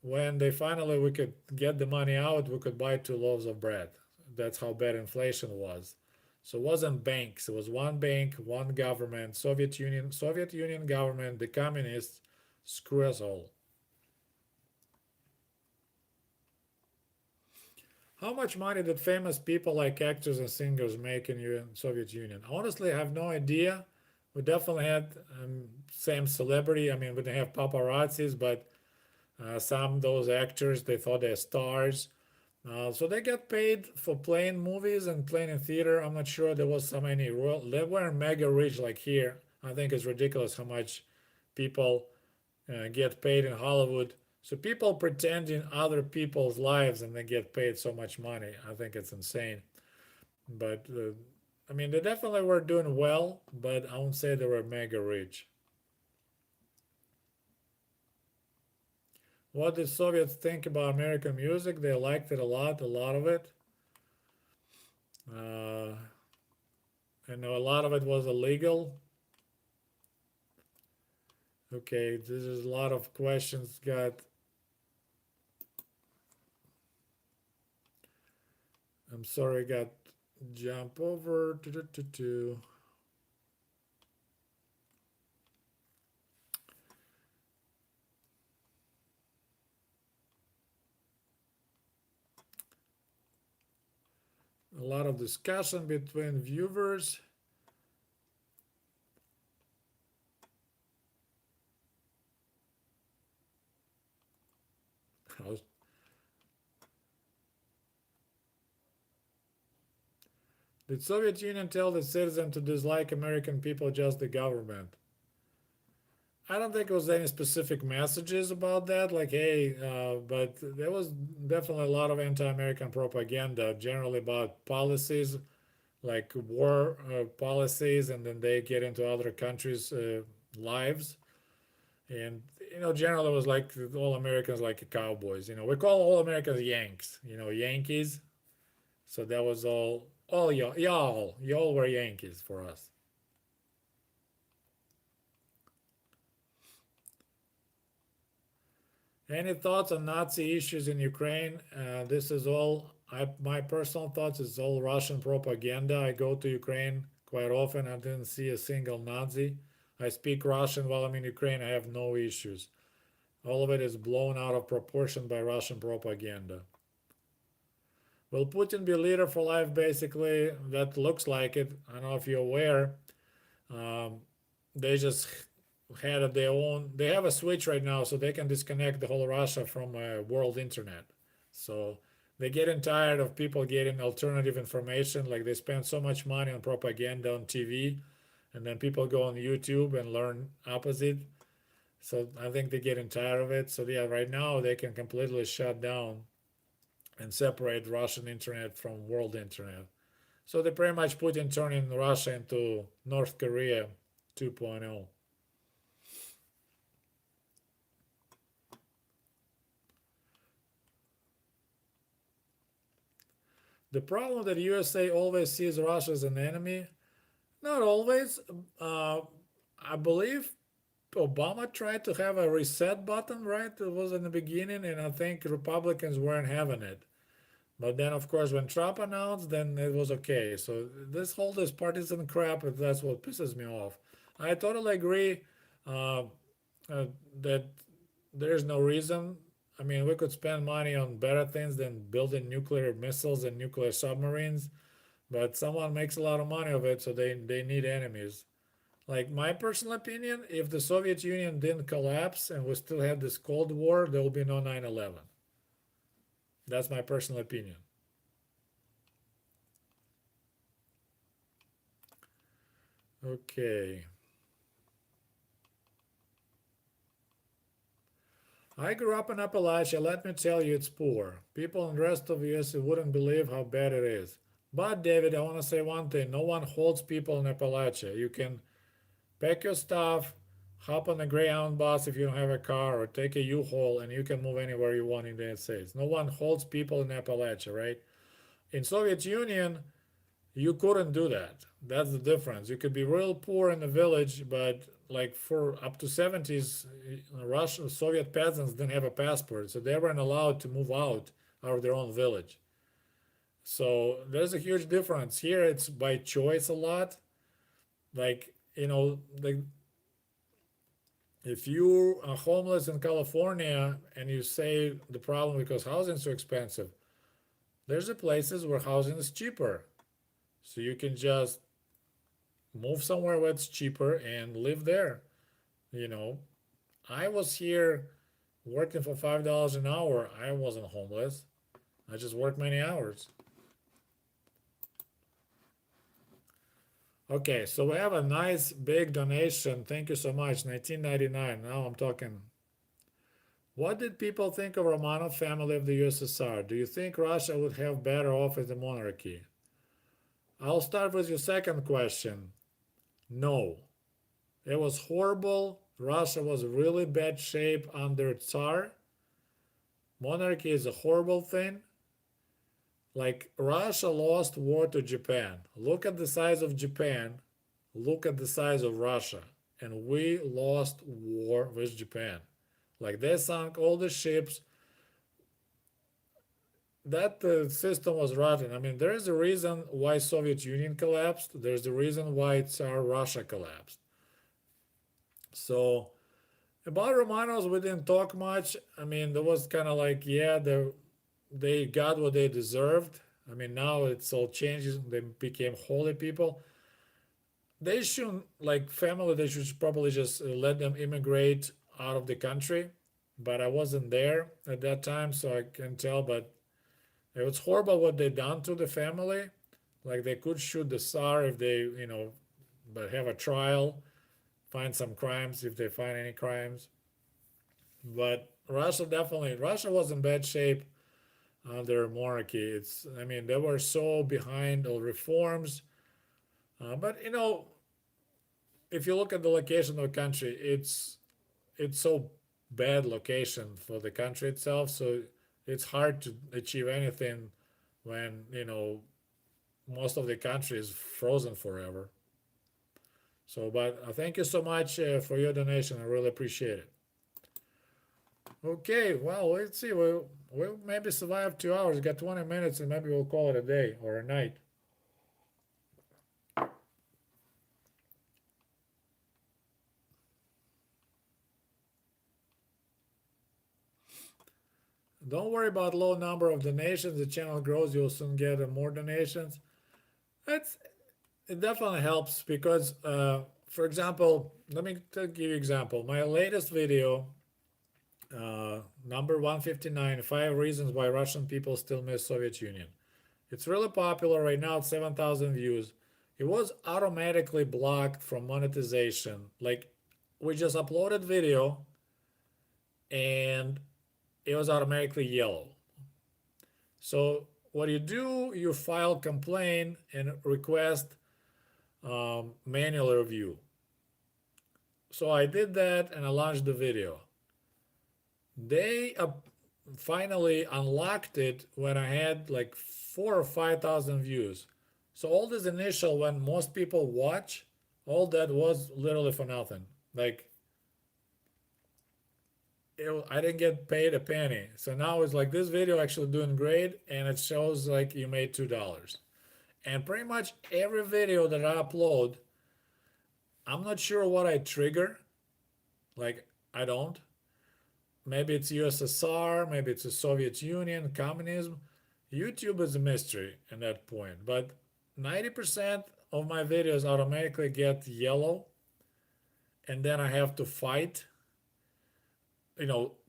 When they finally we could get the money out, we could buy 2 loaves of bread. That's how bad inflation was. So it wasn't banks. It was one bank, one government, Soviet Union government, the communists screw us all. How much money did famous people like actors and singers make in the Soviet Union? Honestly, I have no idea. We definitely had same celebrity. I mean, we didn't have paparazzis, but some of those actors they thought they're stars. So they get paid for playing movies and playing in theater. I'm not sure there was so many royal. They weren't mega rich like here. I think it's ridiculous how much people get paid in Hollywood. So people pretend in other people's lives and they get paid so much money. I think it's insane. But I mean, they definitely were doing well, but I won't say they were mega rich. What did Soviets think about American music? They liked it a lot of it. Uh, I know a lot of it was illegal. Okay, this is a lot of questions. Got I'm sorry, I got jump over. A lot of discussion between viewers. Did Soviet Union tell the citizen to dislike American people, just the government? I don't think it was any specific messages about that, like, hey, but there was definitely a lot of anti-American propaganda, generally about policies, like war policies, and then they get into other countries' lives. And, generally it was like all Americans like cowboys. We call all Americans Yanks, Yankees. So that was all y'all were Yankees for us. Any thoughts on Nazi issues in Ukraine? This is all my personal thoughts. Is all Russian propaganda. I go to Ukraine quite often. I didn't see a single Nazi. I speak Russian while I'm in Ukraine. I have no issues. All of it is blown out of proportion by Russian propaganda. Will Putin be leader for life? Basically, that looks like it. I don't know if you're aware. Um, they just had their own. They have a switch right now, so they can disconnect the whole Russia from world internet. So they're getting tired of people getting alternative information. Like they spend so much money on propaganda on TV, and then people go on YouTube and learn opposite. So I think they're getting tired of it. So yeah, right now they can completely shut down and separate Russian internet from world internet. So they pretty much put in turning Russia into North Korea 2.0. The problem that USA always sees Russia as an enemy, not always. Uh, I believe Obama tried to have a reset button, right? It was in the beginning, and I think Republicans weren't having it. But then, of course, when Trump announced, then it was okay. So this partisan crap, that's what pisses me off. I totally agree uh, uh, that there's no reason. I mean, we could spend money on better things than building nuclear missiles and nuclear submarines, but someone makes a lot of money of it, so they need enemies. Like my personal opinion, if the Soviet Union didn't collapse and we still had this Cold War, there will be no 9/11. That's my personal opinion. Okay. I grew up in Appalachia. Let me tell you, it's poor. People in the rest of the US wouldn't believe how bad it is. But, David, I want to say one thing. No one holds people in Appalachia. You can pack your stuff, hop on a Greyhound bus if you don't have a car, or take a U-Haul, and you can move anywhere you want in the United States. No one holds people in Appalachia, right? In Soviet Union, you couldn't do that. That's the difference. You could be real poor in the village, but like for up to 70s, Russian Soviet peasants didn't have a passport, so they weren't allowed to move out of their own village. So there's a huge difference. Here it's by choice a lot. Like, if you are homeless in California and you say the problem because housing is so expensive, there's a places where housing is cheaper. So you can just move somewhere where it's cheaper and live there. You know, I was here working for $5 an hour. I wasn't homeless. I just worked many hours. Okay, so we have a nice big donation. Thank you so much. 1999. Now I'm talking. What did people think of Romanov family of the USSR? Do you think Russia would have better off as a monarchy? I'll start with your second question. No. It was horrible. Russia was really bad shape under Tsar. Monarchy is a horrible thing. Like Russia lost war to Japan. Look at the size of Japan. Look at the size of Russia. And we lost war with Japan. Like they sunk all the ships. that system was rotten. I mean, there is a reason why Soviet Union collapsed. There's a reason why Tsar Russia collapsed. So about Romanos, we didn't talk much. I mean, there was kind of like, yeah, they got what they deserved. I mean, now it's all changes. They became holy people. They shouldn't, like family, they should probably just let them immigrate out of the country. But I wasn't there at that time, so I can tell. But it was horrible what they done to the family. Like they could shoot the Tsar if they, but have a trial, find some crimes if they find any crimes. But Russia was in bad shape under monarchy. I mean, they were so behind on reforms. But if you look at the location of the country, it's so bad location for the country itself. So it's hard to achieve anything when most of the country is frozen forever. So, but thank you so much for your donation. I really appreciate it. Okay, well, let's see. We'll maybe survive 2 hours, get 20 minutes, and maybe we'll call it a day or a night. Don't worry about low number of donations. The channel grows, you'll soon get more donations. It's it definitely helps because, for example, let me give you an example. My latest video, number 159, 5 reasons why Russian people still miss Soviet Union. It's really popular right now. It's 7,000 views. It was automatically blocked from monetization. Like we just uploaded video and it was automatically yellow. So what you do, you file complaint and request manual review. So I did that and I launched the video. They finally unlocked it when I had like 4 or 5 thousand views. So all this initial, when most people watch, all that was literally for nothing. Like I didn't get paid a penny. So now it's like this video actually doing great, and it shows like you made $2. And pretty much every video that I upload, I'm not sure what I trigger. Like I don't. Maybe it's USSR, maybe it's the Soviet Union, communism. YouTube is a mystery at that point. But 90% of my videos automatically get yellow, and then I have to fight,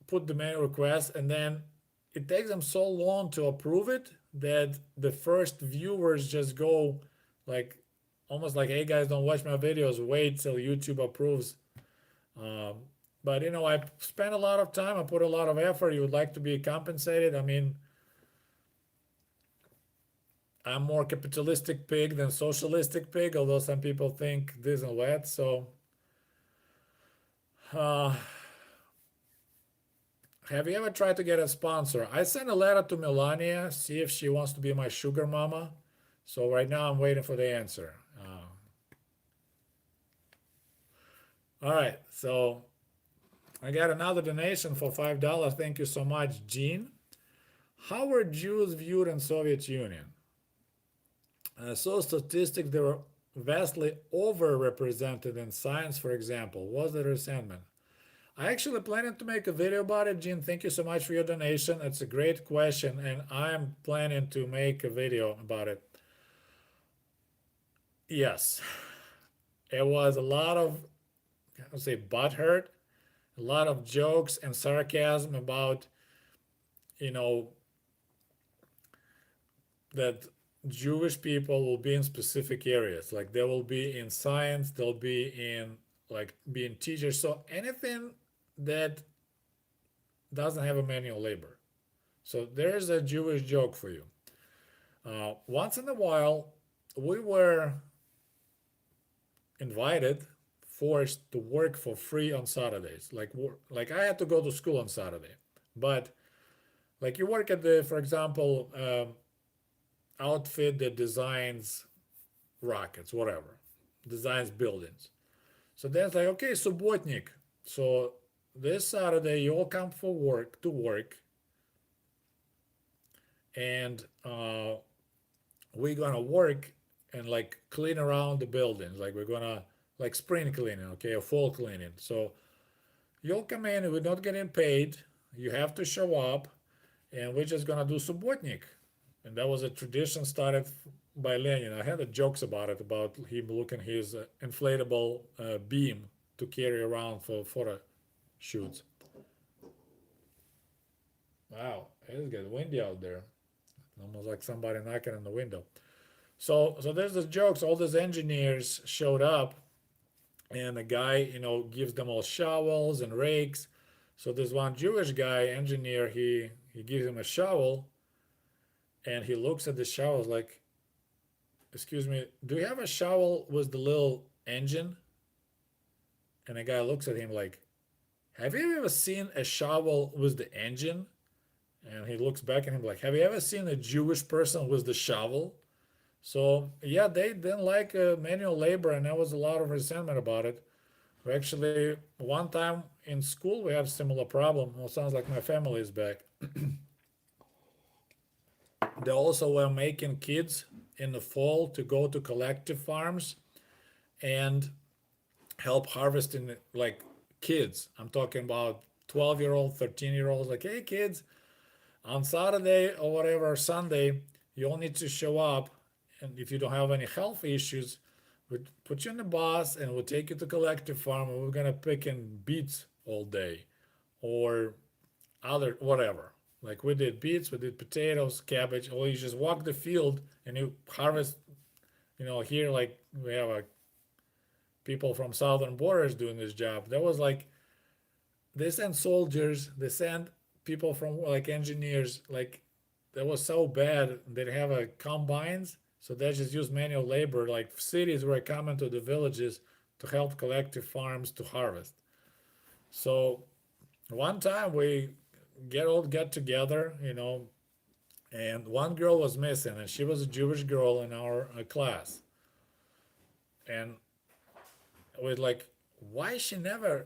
put the mail request, and then it takes them so long to approve it that the first viewers just go like almost like, hey guys, don't watch my videos, wait till YouTube approves. Um, but I spent a lot of time, I put a lot of effort. You would like to be compensated. I mean, I'm more capitalistic pig than socialistic pig, although some people think this and that. So, uh, have you ever tried to get a sponsor? I sent a letter to Melania, see if she wants to be my sugar mama. So right now I'm waiting for the answer. All right, so I got another donation for $5. Thank you so much, Gene. How were Jews viewed in Soviet Union? So statistics, they were vastly overrepresented in science, for example. Was there resentment? I actually planning to make a video about it, Gene. Thank you so much for your donation. It's a great question, and I'm planning to make a video about it. Yes, it was a lot of, I would say, butthurt, a lot of jokes and sarcasm about, you know, that Jewish people will be in specific areas. Like they will be in science, they'll be in like being teachers. So anything that doesn't have a manual labor. So there's a Jewish joke for you. Once in a while, we were invited, forced to work for free on Saturdays. Like I had to go to school on Saturday, but like you work at the, for example, outfit that designs rockets, whatever, designs buildings. So then it's like, okay, subotnik. So this Saturday you all come for work to work, and we're gonna work and like clean around the buildings. Like we're gonna like spring cleaning, okay, or fall cleaning. So you'll come in, we're not getting paid. You have to show up, and we're just gonna do subotnik. And that was a tradition started by Lenin. I had the jokes about it, about him looking his inflatable beam to carry around for photo shoots. Wow, it's getting windy out there. Almost like somebody knocking on the window. So there's the jokes. All these engineers showed up, and the guy, gives them all shovels and rakes. So this one Jewish guy, engineer, he gives him a shovel, and he looks at the shovel like, "Excuse me, do you have a shovel with the little engine?" And the guy looks at him like, "Have you ever seen a shovel with the engine?" And he looks back at him like, "Have you ever seen a Jewish person with the shovel?" So yeah, they didn't like manual labor, and there was a lot of resentment about it. We actually, one time in school, we had a similar problem. Well, sounds like my family is back. They also were making kids in the fall to go to collective farms and help harvesting like kids. I'm talking about 12-year-old, 13-year-olds, like, hey kids, on Saturday or whatever, Sunday, you all need to show up. And if you don't have any health issues, we'll put you in the bus and we'll take you to collective farm and we're gonna pick in beets all day or other whatever. Like we did beets, we did potatoes, cabbage, or you just walk the field and you harvest, here like we have people from southern borders doing this job. That was like they send soldiers, they send people from like engineers, like that was so bad. They have a combines, so they just use manual labor. Like cities were coming to the villages to help collective farms to harvest. So one time we get together, and one girl was missing, and she was a Jewish girl in our class, and we're like, why she never?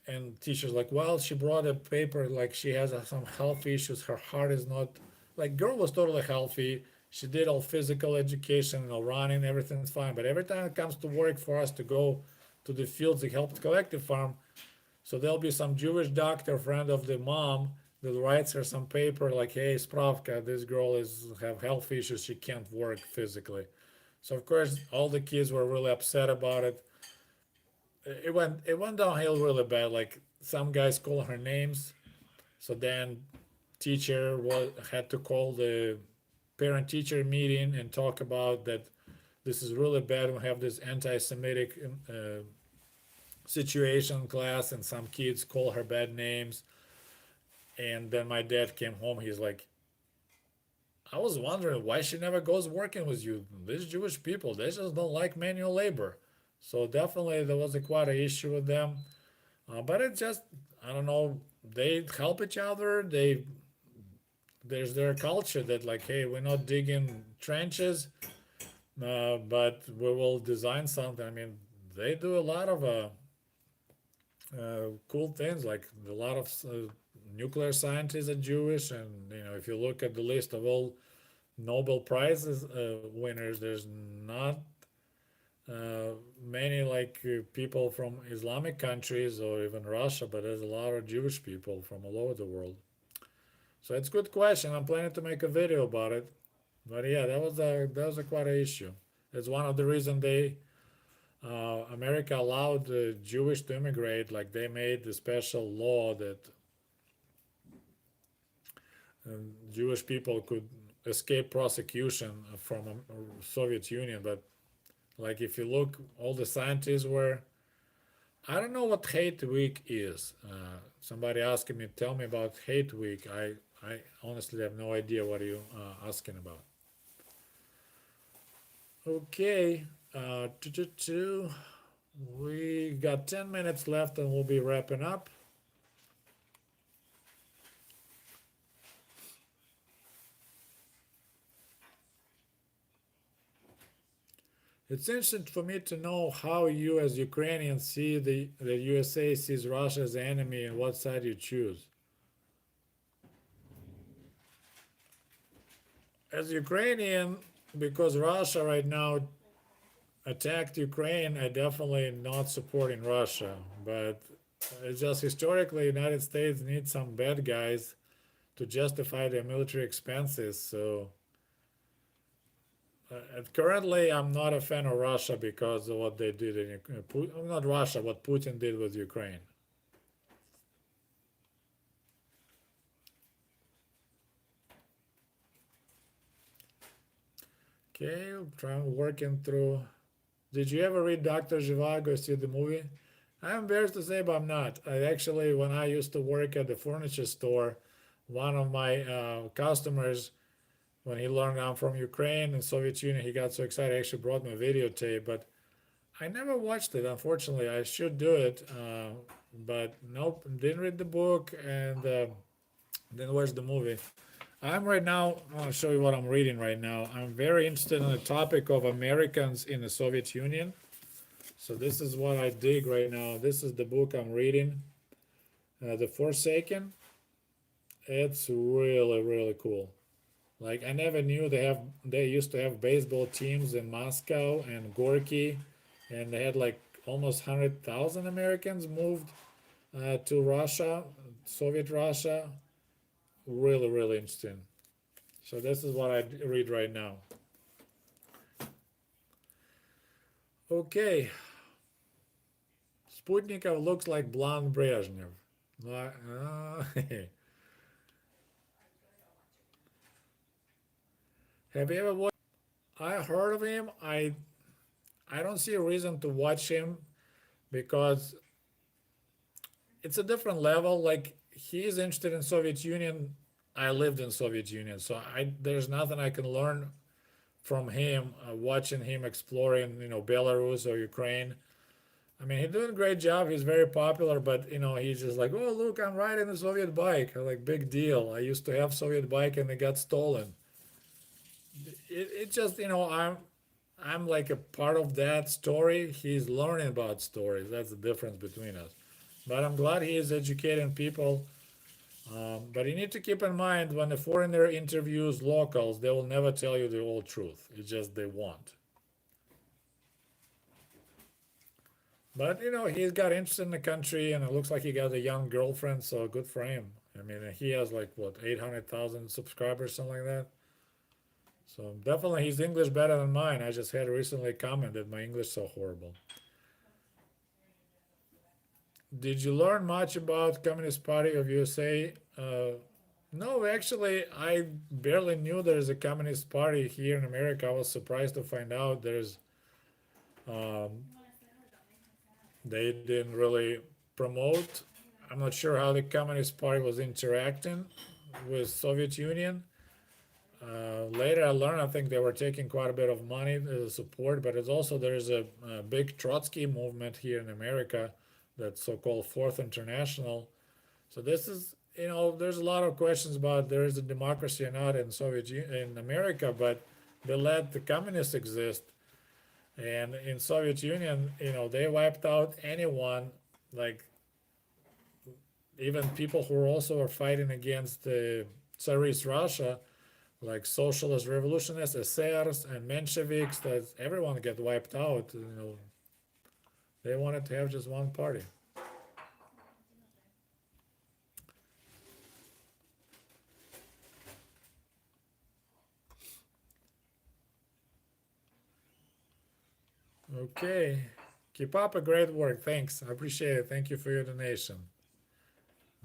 And teachers like, well, she brought a paper like she has some health issues. Her heart is not like girl was totally healthy. She did all physical education, running, everything's fine. But every time it comes to work for us to go to the fields to help the collective farm, so there'll be some Jewish doctor friend of the mom that writes her some paper like, hey, Spravka, this girl is have health issues. She can't work physically. So of course all the kids were really upset about it. It went downhill really bad. Like some guys call her names. So then teacher had to call the parent teacher meeting and talk about that this is really bad. We have this anti-Semitic situation in class, and some kids call her bad names. And then my dad came home. He's like, I was wondering why she never goes working with you. These Jewish people, they just don't like manual labor. So definitely there was quite an issue with them. But it just, I don't know, they help each other. There's their culture that like, hey, we're not digging trenches, but we will design something. I mean, they do a lot of cool things. Like a lot of nuclear scientists are Jewish, and if you look at the list of all Nobel Prizes winners, there's not many like people from Islamic countries or even Russia, but there's a lot of Jewish people from all over the world. So it's a good question. I'm planning to make a video about it. But yeah, that was a quite an issue. It's one of the reasons America allowed the Jewish to immigrate. Like they made the special law that Jewish people could escape prosecution from Soviet Union. But like if you look, all the scientists were. I don't know what hate week is. Somebody asking me, tell me about hate week. I honestly have no idea what you asking about. Okay, we got 10 minutes left and we'll be wrapping up. It's interesting for me to know how you, as Ukrainians, see the USA sees Russia as the enemy and what side you choose. as Ukrainian, because Russia right now attacked Ukraine, I definitely not supporting Russia. But it's just historically, United States needs some bad guys to justify their military expenses. So currently, I'm not a fan of Russia because of what they did in not Russia, what Putin did with Ukraine. Okay, trying working through. Did you ever read Doctor Zhivago? See the movie? I'm embarrassed to say, but I'm not. I actually, when I used to work at the furniture store, one of my customers, when he learned I'm from Ukraine and Soviet Union, he got so excited. He actually brought me a videotape, but I never watched it. Unfortunately, I should do it, but nope, didn't read the book and didn't watch the movie. I'm right now. I'll show you what I'm reading right now. I'm very interested in the topic of Americans in the Soviet Union. So this is what I dig right now. This is the book I'm reading, The Forsaken. It's really really cool. Like I never knew they used to have baseball teams in Moscow and Gorky, and they had like almost 100,000 Americans moved to Russia, Soviet Russia. Really really interesting. So this is what I read right now. Okay, Sputnikov looks like blonde Brezhnev. Have you ever watched? I heard of him. I don't see a reason to watch him because it's a different level. Like he's interested in Soviet Union. I lived in Soviet Union, so I there's nothing I can learn from him watching him exploring, Belarus or Ukraine. I mean, he's doing a great job. He's very popular, but he's just like, oh look, I'm riding a Soviet bike. I'm like, big deal. I used to have Soviet bike and they got stolen. It just I'm like a part of that story. He's learning about stories. That's the difference between us. But I'm glad he is educating people. But you need to keep in mind when a foreigner interviews locals, they will never tell you the whole truth. It's just they won't. But he's got interest in the country, and it looks like he got a young girlfriend. So good for him. I mean, he has like what 800,000 subscribers, something like that. So definitely, he's English better than mine. I just had recently commented my English so horrible. Did you learn much about Communist Party of USA? No, actually, I barely knew there's a Communist Party here in America. I was surprised to find out um, they didn't really promote. I'm not sure how the Communist Party was interacting with Soviet Union. Later, I learned I think they were taking quite a bit of money as a support, but it's also there's a big Trotsky movement here in America, that so-called Fourth International. So this is there's a lot of questions about there is a democracy or not in in America, but they let the communists exist, and in Soviet Union, they wiped out anyone like even people who also are fighting against the Tsarist Russia, like socialist revolutionists, SRs, and Mensheviks. That everyone get wiped out. They wanted to have just one party. Okay. Keep up a great work. Thanks. I appreciate it. Thank you for your donation.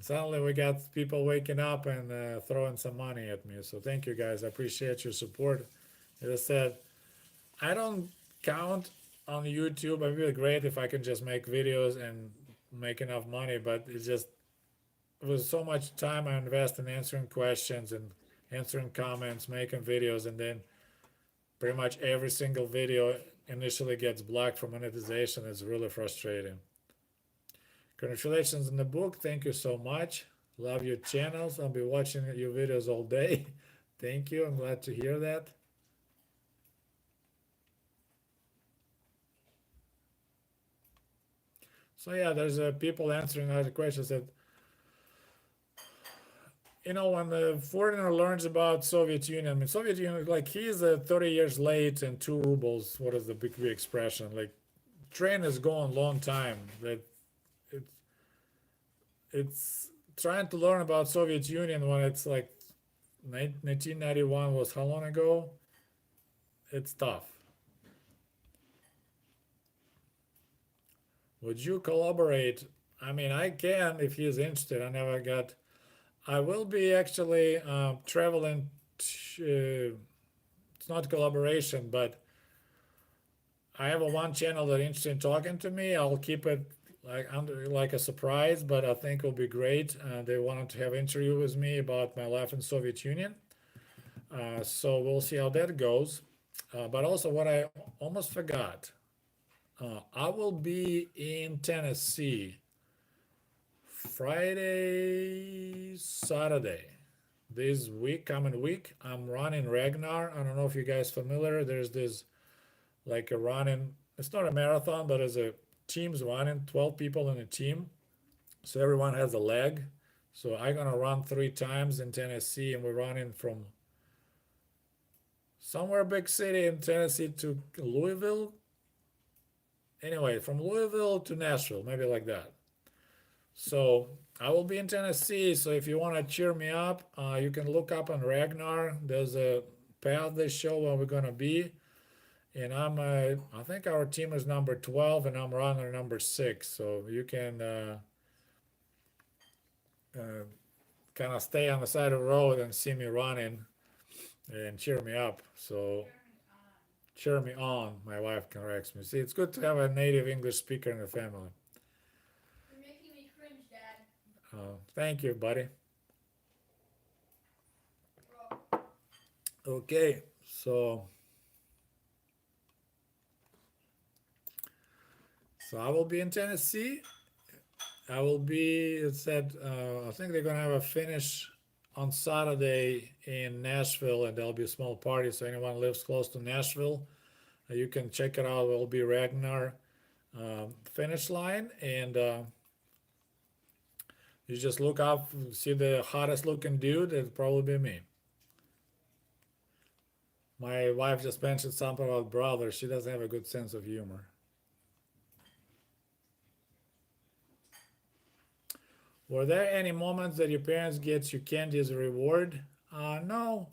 Suddenly we got people waking up and throwing some money at me. So thank you guys. I appreciate your support. As I said, I don't count on YouTube. It'd be great if I can just make videos and make enough money, but it was so much time I invest in answering questions and answering comments, making videos, and then pretty much every single video initially gets blocked for monetization. It's really frustrating. Congratulations on the book. Thank you so much. Love your channels. I'll be watching your videos all day. Thank you. I'm glad to hear that. So yeah, there's people answering other questions that when the foreigner learns about Soviet Union, I mean, Soviet Union, like he's 30 years late and 2 rubles. What is the big expression? Like train is going long time. That it's it's trying to learn about Soviet Union when it's like 1991 was how long ago? It's tough. Would you collaborate? I mean, I can if he's interested. I never got. I will be actually traveling. It's not collaboration, but I have a one channel that interested in talking to me. I'll keep it like under like a surprise, but I think it'll be great. They wanted to have an interview with me about my life in Soviet Union. So we'll see how that goes. But also, what I almost forgot, I will be in Tennessee Friday, Saturday. This week, coming week, I'm running Ragnar. I don't know if you guys familiar. There's this like a running. It's not a marathon, but it's a teams running. 12 people in a team, so everyone has a leg. So I'm gonna run 3 times in Tennessee, and we're running from somewhere big city in Tennessee to Louisville. Anyway, from Louisville to Nashville, maybe like that. So I will be in Tennessee. So if you want to cheer me up, you can look up on Ragnar. There's a path they show where we're gonna be, and I think our team is number 12, and I'm runner number 6. So you can uh, kind of stay on the side of the road and see me running and cheer me up. So cheer me on. My wife corrects me. See, it's good to have a native English speaker in the family.
You're making me cringe, Dad.
Thank you, buddy.
Bro.
Okay, so I will be in Tennessee. I will be. It said. I think they're gonna have a finish on Saturday in Nashville, and there'll be a small party. So anyone who lives close to Nashville, you can check it out. It will be Ragnar finish line, and you just look up, see the hottest looking dude. It'll probably be me. My wife just mentioned something about brothers. She doesn't have a good sense of humor. Were there any moments that your parents get you candy as a reward? No.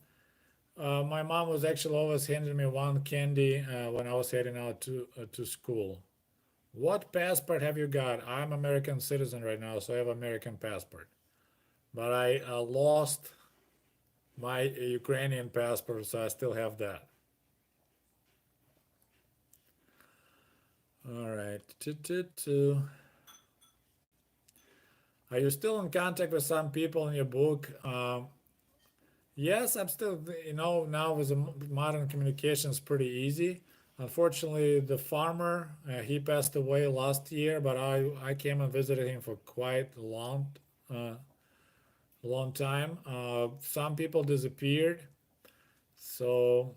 My mom was actually always handing me one candy when I was heading out to school. What passport have you got? I'm American citizen right now, so I have American passport. But I lost my Ukrainian passport, so I still have that. All right. Are you still in contact with some people in your book? Yes, I'm still, now with the modern communication is pretty easy. Unfortunately, the farmer, he passed away last year, but I came and visited him for quite uh, long time. Some people disappeared, so,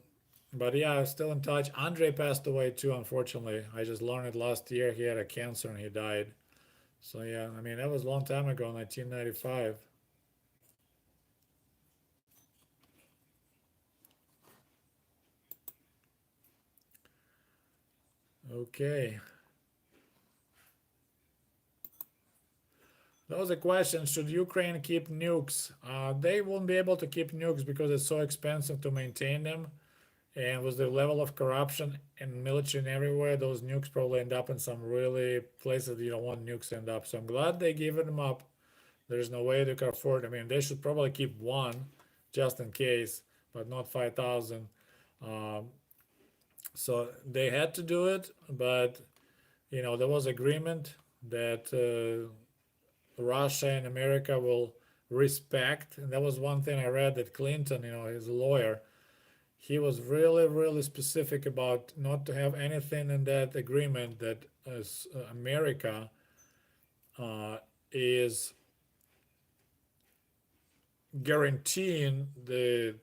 but yeah, I'm still in touch. Andre passed away too, unfortunately. I just learned it last year. He had a cancer and he died. So yeah, I mean, that was a long time ago, 1995. Okay. That was a question. Should Ukraine keep nukes? They won't be able to keep nukes because it's so expensive to maintain them. And with the level of corruption and military and everywhere, those nukes probably end up in some really places you don't want nukes to end up. So I'm glad they gave them up. There's no way they can afford. I mean, they should probably keep one just in case, but not 5,000. Um, so they had to do it, but there was agreement that Russia and America will respect. And that was one thing I read that Clinton, his lawyer, he was really, really specific about not to have anything in that agreement that America is guaranteeing this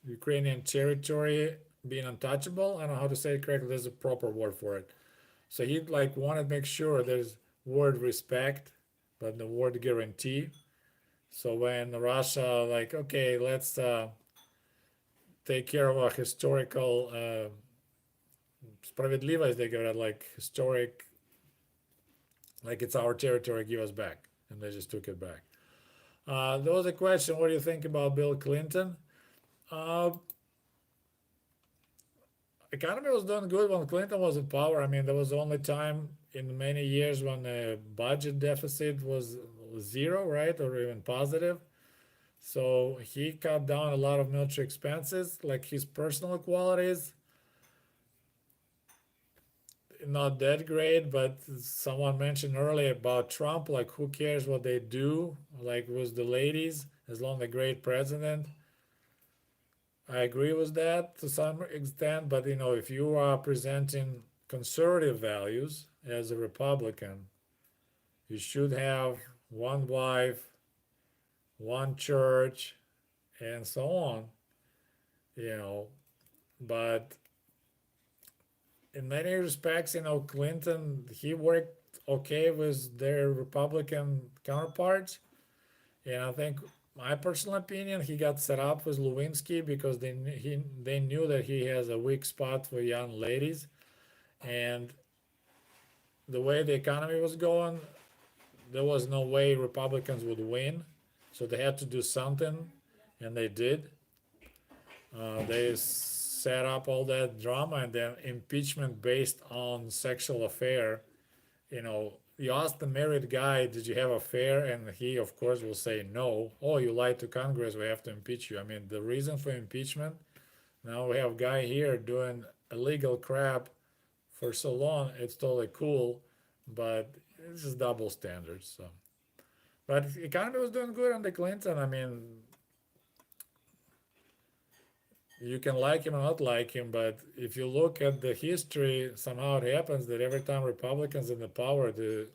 Ukrainian territory being untouchable. I don't know how to say it correctly. There's a proper word for it. So he like wanted to make sure there's word respect, but the word guarantee. So when Russia like, okay, let's take care of a historical справедливость, they got like historic, like it's our territory, give us back, and they just took it back. There was a question, what do you think about Bill Clinton? Uh, economy was doing good when Clinton was in power. I mean, there was only time in many years when the budget deficit was zero, right, or even positive. So he cut down a lot of military expenses, like his personal qualities, not that great. But someone mentioned earlier about Trump, like who cares what they do, like with the ladies, as long as a great president. I agree with that to some extent, but if you are presenting conservative values as a Republican, you should have one wife, one church, and so on, you know. But in many respects, Clinton, he worked okay with their Republican counterparts. And I think, my personal opinion, he got set up with Lewinsky because they knew that he has a weak spot for young ladies, and the way the economy was going, there was no way Republicans would win, so they had to do something, and they did. They set up all that drama and then impeachment based on sexual affair. You ask the married guy, did you have an affair? And he, of course, will say no. Oh, you lied to Congress, we have to impeach you. I mean, the reason for impeachment, now we have a guy here doing illegal crap for so long, it's totally cool, but it's just double standards. So, but the economy was doing good under Clinton. I mean, you can like him or not like him, but if you look at the history, somehow it happens that every time Republicans in the power, the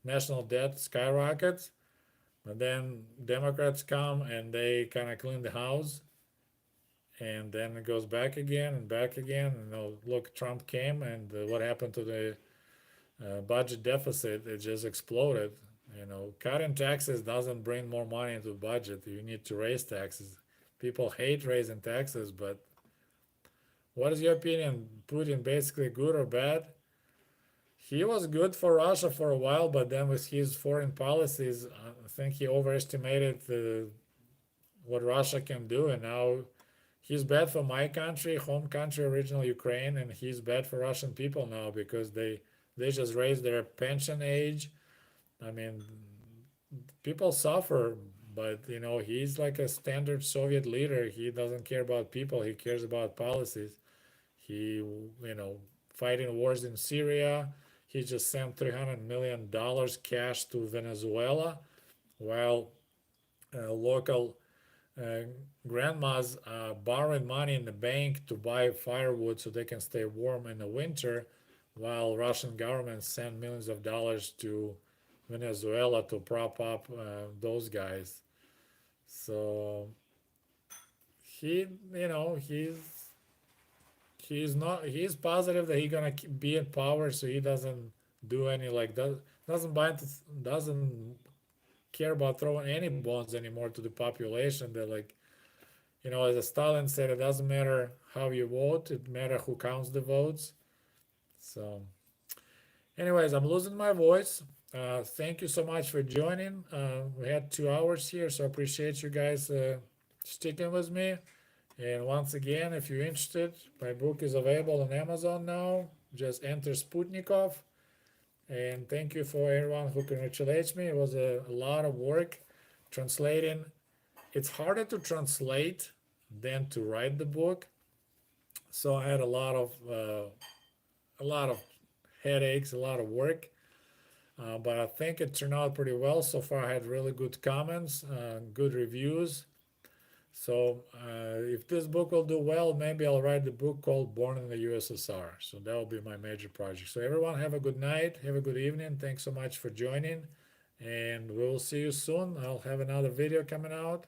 national debt skyrockets, and then Democrats come and they kind of clean the house, and then it goes back again and back again. Look, Trump came, and what happened to the budget deficit? It just exploded. Cutting taxes doesn't bring more money into the budget. You need to raise taxes. People hate raising taxes, but what is your opinion? Putin basically good or bad? He was good for Russia for a while, but then with his foreign policies, I think he overestimated what Russia can do, and now he's bad for my country, home country, original Ukraine, and he's bad for Russian people now because they just raised their pension age. I mean, people suffer, but he's like a standard Soviet leader. He doesn't care about people, he cares about policies. He, fighting wars in Syria. He just sent $300 million cash to Venezuela, while local uh, grandmas borrowing money in the bank to buy firewood so they can stay warm in the winter, while Russian government send millions of dollars to Venezuela to prop up those guys. So he, he's not, he's positive that he's gonna be in power, so he doesn't do any like doesn't bind, doesn't care about throwing any bombs anymore to the population. That like, as Stalin said, it doesn't matter how you vote, it matters who counts the votes. So anyways, I'm losing my voice. Thank you so much for joining. We had 2 hours here, so I appreciate you guys sticking with me. And once again, if you're interested, my book is available on Amazon now. Just enter Sputnikov. And thank you for everyone who congratulates me. It was a lot of work translating. It's harder to translate than to write the book. So I had a lot of headaches, a lot of work. But I think it turned out pretty well. So far, I had really good comments, good reviews. So if this book will do well, maybe I'll write the book called Born in the USSR. So that will be my major project. So everyone have a good night, have a good evening. Thanks so much for joining, and we'll see you soon. I'll have another video coming out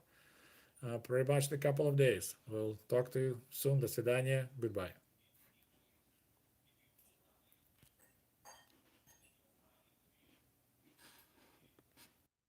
pretty much in a couple of days. We'll talk to you soon. До свидания. Goodbye.